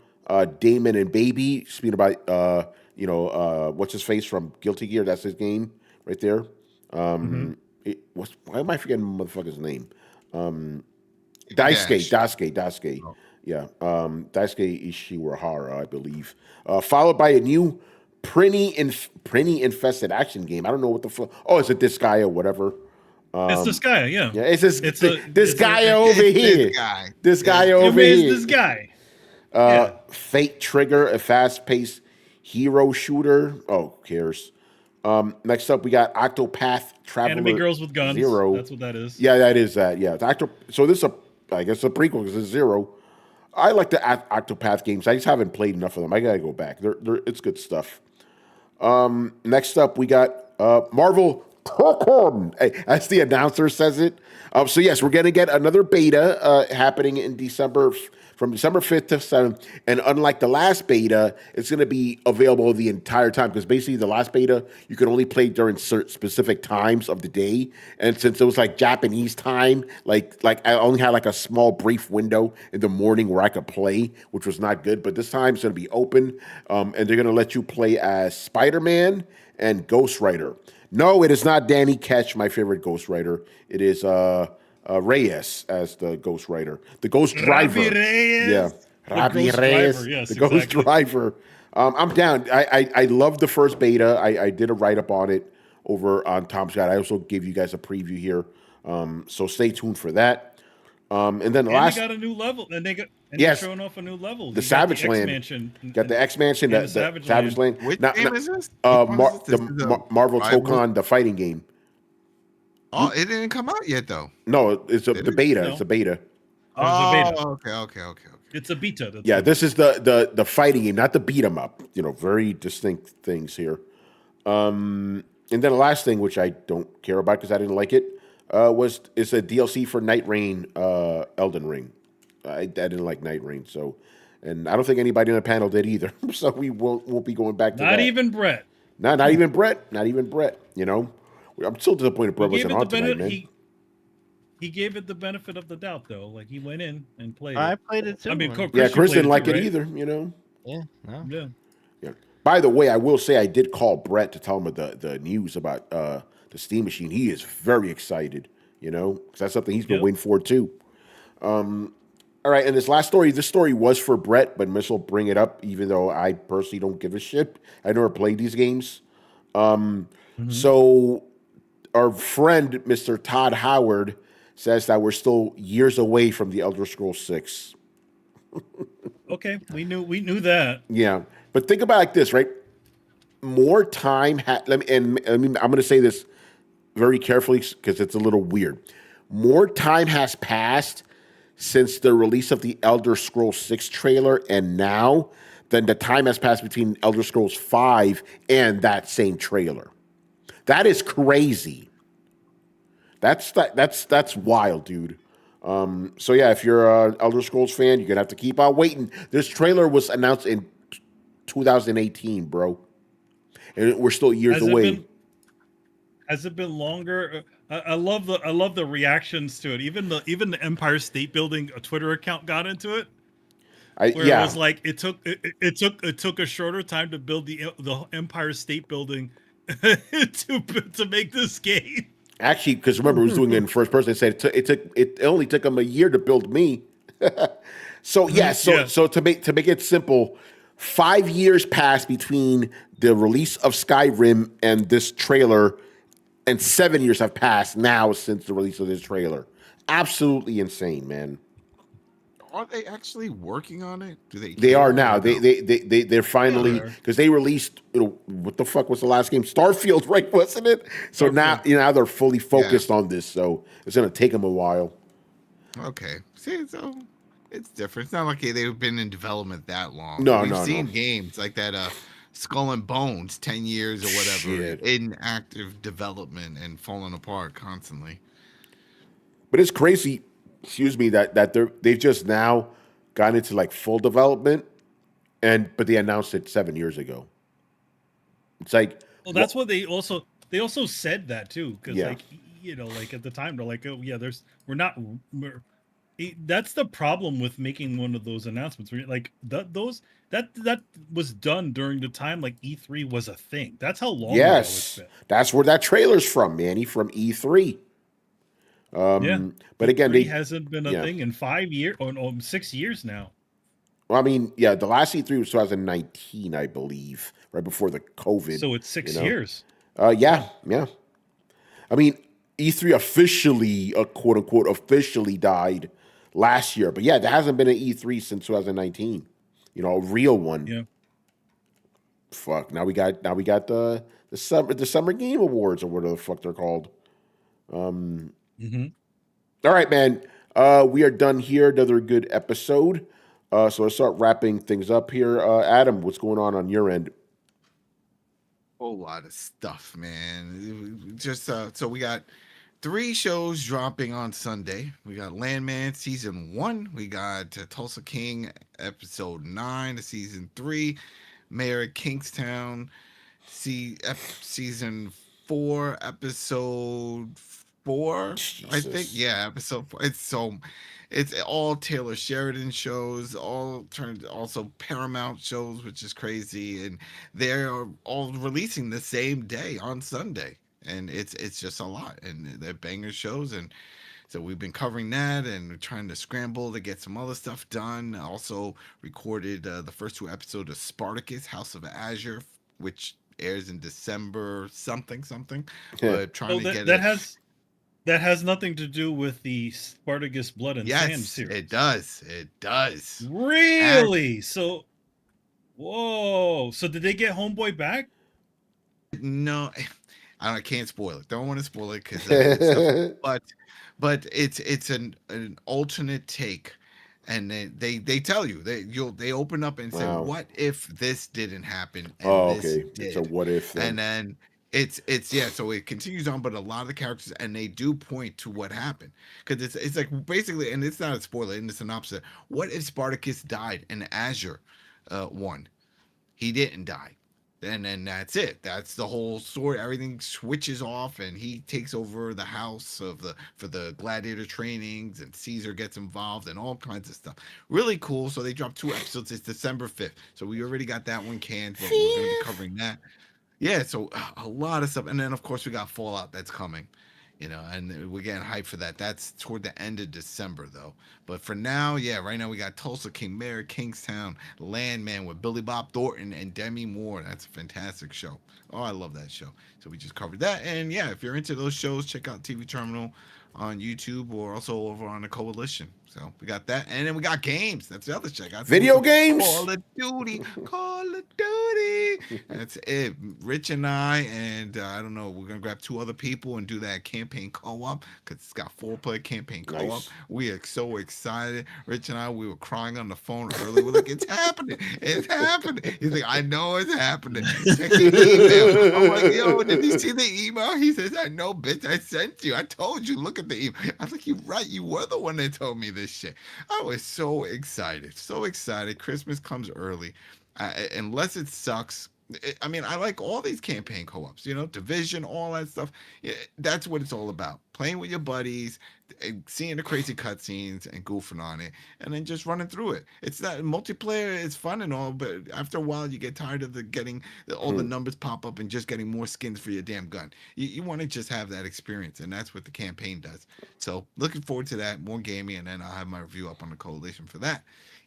Damon and Baby. Speaking about what's his face from Guilty Gear? That's his game right there. Why am I forgetting the motherfucker's name? Daisuke. Oh. Yeah. Daisuke Ishiwahara, I believe. Followed by a new Prinny infested action game. I don't know what the fuck. Oh, is it this guy or whatever? It's this guy, yeah. Yeah, it's this guy over here. This guy over here. This guy. Fate Trigger, a fast-paced hero shooter. Oh, who cares? Next up, we got Octopath Traveler. Anime Girls with Guns. Zero. That's what that is. Yeah, that is that. Yeah, so this is I guess a prequel because it's Zero. I like the Octopath games. I just haven't played enough of them. I gotta go back. It's good stuff. Next up, we got Marvel Hey, as the announcer says it. So yes, we're going to get another beta happening in December, from December 5th to 7th. And unlike the last beta, it's going to be available the entire time, because basically the last beta, you could only play during certain specific times of the day. And since it was like Japanese time, like I only had like a small brief window in the morning where I could play, which was not good. But this time it's going to be open, and they're going to let you play as Spider-Man and Ghost Rider. No, it is not Danny Ketch, my favorite Ghost Rider. It is Reyes as the Ghost Rider. The Ghost Driver. Ravi Reyes. Yeah. The Ghost Reyes. Driver, yes, the Ghost exactly. Driver. I'm down. I love the first beta. I did a write-up on it over on Tom's Guide. I also gave you guys a preview here. So stay tuned for that. And then the last... they got a new level. And they're showing off a new level. The Savage Land. Got the X-Mansion, the Savage Land. Which game is this? Marvel Tokon, the fighting game. Oh, it didn't come out yet, though. No, it's the beta. No. It's a beta. Okay. It's a beta. This is the fighting game, not the beat 'em up. Very distinct things here. And then the last thing, which I don't care about because I didn't like it, is a DLC for Night Rain, Elden Ring. I didn't like Night Rain, and I don't think anybody on the panel did either. So we won't be going back to that. Not even Brett. Not even Brett. Not even Brett. I'm still disappointed Brett wasn't on tonight, man. He gave it the benefit of the doubt, though. Like, he went in and played I it. played it too. I mean, Chris didn't like it right? either, Yeah, no. Yeah. By the way, I will say I did call Brett to tell him the news about the Steam Machine. He is very excited, because that's something he's been waiting for too. All right, and this last story, this story was for Brett, but Miss will bring it up, even though I personally don't give a shit. I never played these games. So our friend, Mr. Todd Howard, says that we're still years away from the Elder Scrolls 6. Okay, we knew that. Yeah, but think about it like this, right? More time. I'm going to say this very carefully because it's a little weird. More time has passed since the release of the Elder Scrolls 6 trailer and now than the time has passed between Elder Scrolls 5 and that same trailer. That is crazy. That's wild, dude. So yeah, if you're an Elder Scrolls fan, you're gonna have to keep on waiting. This trailer was announced in 2018, bro, and we're still years away. Has it been longer? I love the reactions to it. Even the Empire State Building Twitter account got into it. It was like it took a shorter time to build the Empire State Building to make this game. Actually, because remember, it was doing it in first person. They said it only took them a year to build me. So to make it simple, 5 years passed between the release of Skyrim and this trailer, and 7 years have passed now since the release of this trailer. Absolutely insane, man. Are they actually working on it? They are now. They're finally, because they released, what the fuck was the last game? Starfield, right? Wasn't it? So now they're fully focused on this. So it's gonna take them a while. Okay. See, so it's different. It's not like they've been in development that long. We've seen games like that. Skull and Bones, 10 years or whatever, in active development and falling apart constantly. But it's crazy. Excuse me, that they've just now gotten into like full development, but they announced it 7 years ago. It's like, well, that's what they also said that too, because like at the time they're like, that's the problem with making one of those announcements. Like that was done during the time like E3 was a thing. That's how long ago it's been. That's where that trailer's from, Manny, from E3. But again, it hasn't been a thing in 5 years or 6 years now. Well, I mean, the last E3 was 2019, I believe, right before the COVID. So it's 6 years. Yeah. I mean, E3 officially, quote unquote, officially died last year, but there hasn't been an E3 since 2019. A real one. Yeah. Fuck. Now we got the Summer Game Awards or whatever the fuck they're called. All right, man. We are done here. Another good episode. So let's start wrapping things up here. Adam, what's going on your end? whole lot of stuff, man. Just so we got 3 shows dropping on Sunday. We got Landman season 1. We got Tulsa King episode 9 to season 3. Mayor of Kingstown season 4 episode 4. I think episode 4. It's all Taylor Sheridan shows, all turned also Paramount shows, which is crazy, and they're all releasing the same day on Sunday, and it's just a lot, and they're banger shows, and so we've been covering that and trying to scramble to get some other stuff done. I also recorded the first 2 episodes of Spartacus, House of Azure, which airs in December something, but trying to get that has nothing to do with the Spartacus Blood and Sand series. It does. It does. Really? So did they get Homeboy back? No, I can't spoil it. Don't want to spoil it because but it's an alternate take, and they tell you they open up and say, what if this didn't happen and this did? It's a what if thing. And then it's so it continues on, but a lot of the characters, and they do point to what happened, because it's like basically, and it's not a spoiler in the synopsis, what if Spartacus died and Azure won? He didn't die, and then that's it. That's the whole story. Everything switches off, and he takes over the house for the gladiator trainings, and Caesar gets involved, and all kinds of stuff. Really cool. So they dropped 2 episodes. It's December 5th, so we already got that one canned, but we're gonna be covering that. Yeah, so a lot of stuff, and then of course we got Fallout that's coming, and we're getting hyped for that. That's toward the end of December though. But for now, right now we got Tulsa King, Mayor of Kingstown, Landman with Billy Bob Thornton and Demi Moore. That's a fantastic show. Oh, I love that show. So we just covered that, and if you're into those shows, check out TV Terminal on YouTube or also over on the Coalition. So we got that, and then we got games. That's the other check. Video games. Call of Duty. That's it. Rich and I, and I don't know. We're gonna grab 2 other people and do that campaign co-op because it's got 4-player campaign co-op. Nice. We are so excited. Rich and I, we were crying on the phone earlier. We're like, it's happening. It's happening. He's like, I know it's happening. Check the email. I'm like, yo, did you see the email? He says, I know, bitch. I sent you. I told you. Look at the email. I was like, you're right. You were the one that told me this shit. I was so excited. Christmas comes early. Unless it sucks. I mean, I like all these campaign co-ops, Division, all that stuff. That's what it's all about. Playing with your buddies, seeing the crazy cutscenes and goofing on it, and then just running through it. It's that multiplayer is fun and all, but after a while you get tired of getting all the numbers pop up and just getting more skins for your damn gun. You want to just have that experience, and that's what the campaign does. So looking forward to that, more gaming, and then I'll have my review up on the Coalition for that.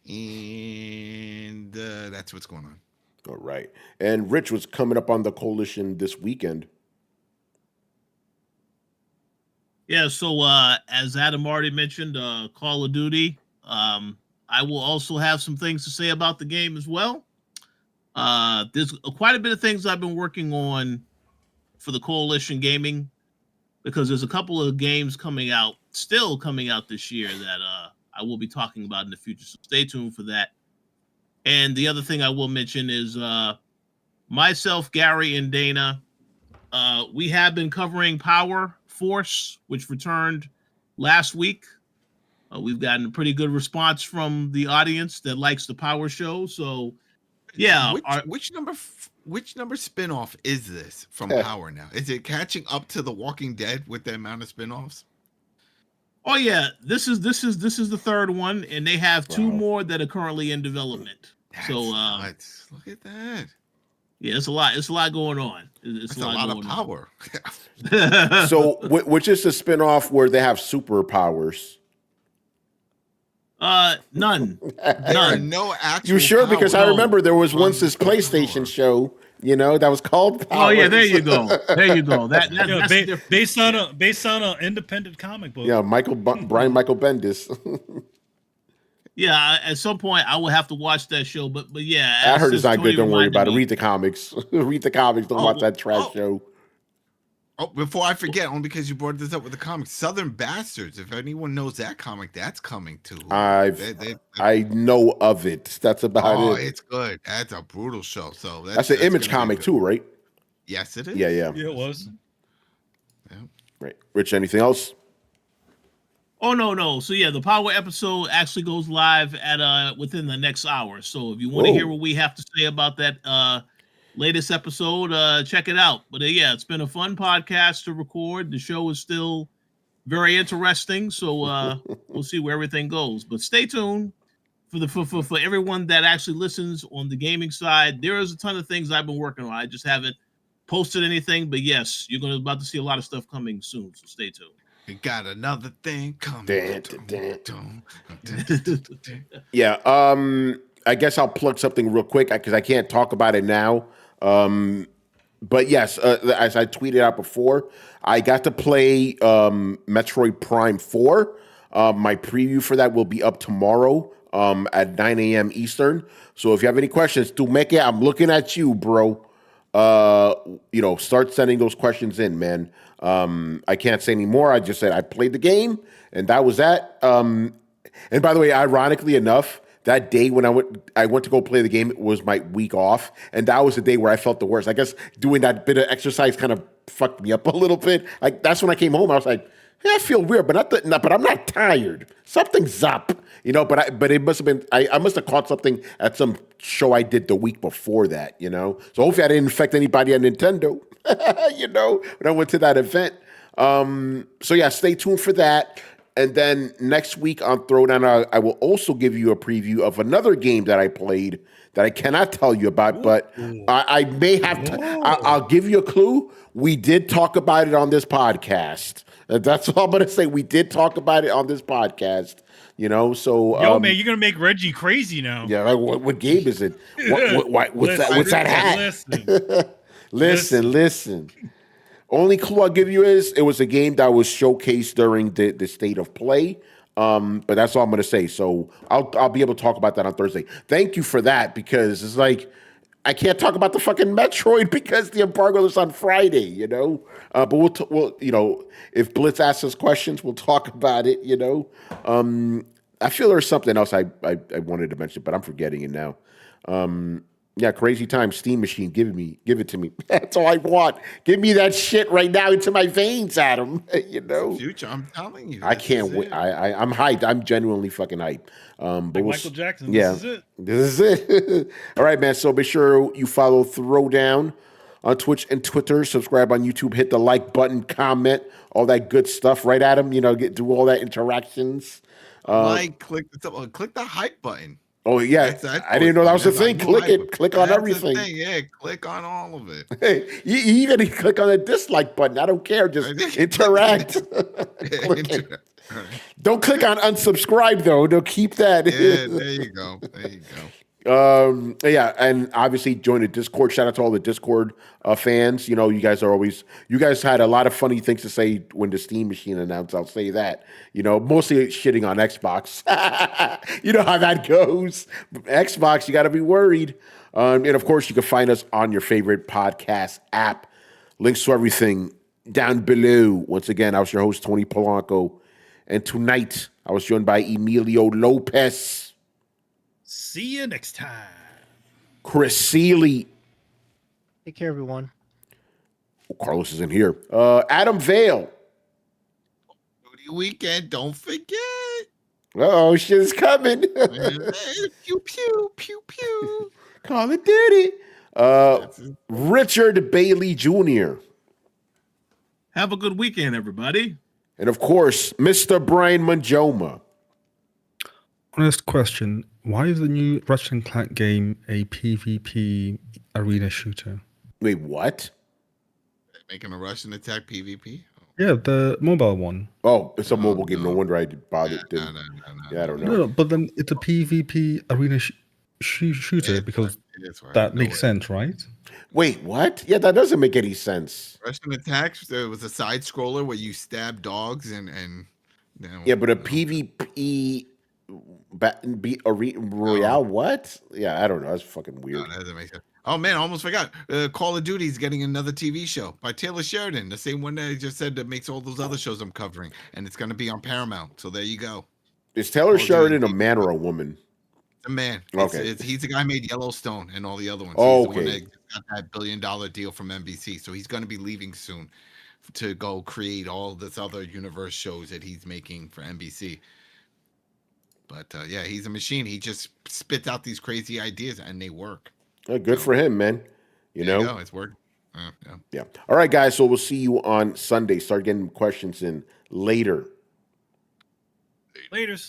And that's what's going on. All right. And Rich was coming up on the Coalition this weekend. Yeah, so as Adam already mentioned, Call of Duty, I will also have some things to say about the game as well. There's quite a bit of things I've been working on for the Coalition Gaming, because there's a couple of games still coming out this year that I will be talking about in the future, so stay tuned for that. And the other thing I will mention is myself, Gary, and Dana, we have been covering Power Force, which returned last week. We've gotten a pretty good response from the audience that likes the Power show. So, yeah. Which number spinoff is this from Power now? Is it catching up to The Walking Dead with the amount of spinoffs? Oh yeah, this is the 3rd one, and they have 2 more that are currently in development. Nuts. Look at that. Yeah, it's a lot. It's a lot going on. It's a lot of power. So, which is the spinoff where they have superpowers? None. No actual. You sure? Power. Because I remember there was once this PlayStation show, that was called Powers. Oh yeah, there you go. That's based on an independent comic book. Yeah, Brian Michael Bendis. Yeah, at some point I will have to watch that show, but yeah. I heard it's not good. Don't worry about it. Read the comics. Read the comics. Don't watch that trash show. Oh, before I forget, only because you brought this up with the comics, Southern Bastards. If anyone knows that comic, that's coming too. I know of it. That's about it. It's good. That's a brutal show. So that's an Image comic too, right? Yes, it is. Yeah. Yeah, it was. Yeah. Right. Rich, anything else? Oh no. So yeah, the Power episode actually goes live at within the next hour. So if you want to hear Whoa. what we have to say about that latest episode, check it out. But yeah, it's been a fun podcast to record. The show is still very interesting. So we'll see where everything goes. But stay tuned for everyone that actually listens on the gaming side. There is a ton of things I've been working on. I just haven't posted anything, but yes, you're about to see a lot of stuff coming soon. So stay tuned. We got another thing coming. Yeah. I guess I'll plug something real quick because I can't talk about it now. But yes, as I tweeted out before, I got to play Metroid Prime 4. My preview for that will be up tomorrow at 9 a.m. Eastern. So if you have any questions, Tumeke, I'm looking at you, bro. Start sending those questions in, man. I can't say any more. I just said I played the game, and that was that. And by the way, ironically enough, that day when I went to go play the game, it was my week off, and that was the day where I felt the worst. I guess doing that bit of exercise kind of fucked me up a little bit. Like that's when I came home. I was like, I feel weird, but but I'm not tired. Something's up, But it must have been. I must have caught something at some show I did the week before that, So hopefully I didn't infect anybody at Nintendo, when I went to that event. So yeah, stay tuned for that. And then next week on Throwdown, I will also give you a preview of another game that I played that I cannot tell you about, but I may have to. I'll give you a clue. We did talk about it on this podcast. That's all I'm going to say. We did talk about it on this podcast, so. Yo, man, you're going to make Reggie crazy now. Yeah, like, what game is it? What's that hat? Listen. Only clue I'll give you is it was a game that was showcased during the state of play. But that's all I'm going to say. So I'll be able to talk about that on Thursday. Thank you for that, because it's like I can't talk about the fucking Metroid because the embargo is on Friday, But we'll if Blitz asks us questions, we'll talk about it, I feel there's something else I wanted to mention, but I'm forgetting it now. Yeah, crazy time. Steam machine, give it to me. That's all I want. Give me that shit right now into my veins, Adam. Future, I'm telling you. I can't wait. I'm hyped. I'm genuinely fucking hyped. But Michael Jackson. Yeah, this is it. All right, man. So be sure you follow Throwdown on Twitch and Twitter. Subscribe on YouTube. Hit the like button. Comment. All that good stuff. Right, Adam? Do all that interactions. Click the hype button. Oh yeah, I didn't know that was a thing. Click it. Click on everything. Yeah, click on all of it. Hey, you even click on the dislike button. I don't care. Just interact. Click it. Right. Don't click on unsubscribe though. Don't keep that. Yeah, there you go. Yeah, and obviously join the Discord. Shout out to all the Discord fans. You guys had a lot of funny things to say when the Steam machine announced. I'll say that. Mostly shitting on Xbox. You know how that goes. Xbox, you got to be worried. And of course, you can find us on your favorite podcast app. Links to everything down below. Once again, I was your host, Tony Polanco. And tonight, I was joined by Emilio Lopez. See you next time. Chris Seeley. Take care, everyone. Carlos is in here. Adam Vale. Weekend, don't forget. Oh, shit is coming. Pew, pew, pew, pew. Call of Duty. Richard Bailey Jr. Have a good weekend, everybody. And of course, Mr. Brian Manjoma. Honest question. Why is the new Ratchet & Clank game a PvP arena shooter? Wait, what? Making a Russian attack PvP? Yeah, the mobile one. Oh, it's a mobile game. No wonder I bothered. No. Yeah, I don't know. No, but then it's a PvP arena shooter because that makes sense, right? Wait, what? Yeah, that doesn't make any sense. Russian attacks. There was a side scroller where you stab dogs and yeah, but a PvP Royale, what? Yeah, I don't know. That's fucking weird. No, that doesn't make sense. Oh man, I almost forgot. Call of Duty is getting another TV show by Taylor Sheridan, the same one that I just said that makes all those other shows I'm covering, and it's going to be on Paramount. So there you go. Is Taylor Sheridan a man or a woman? The man. Okay. He's the guy who made Yellowstone and all the other ones. Oh, He's the one okay. that got that $1 billion deal from NBC. So he's going to be leaving soon to go create all this other universe shows that he's making for NBC. But yeah, he's a machine. He just spits out these crazy ideas and they work. Good for him, man. You There know? you go. It's working. Yeah. Yeah. All right, guys. So we'll see you on Sunday. Start getting questions in later. Laters.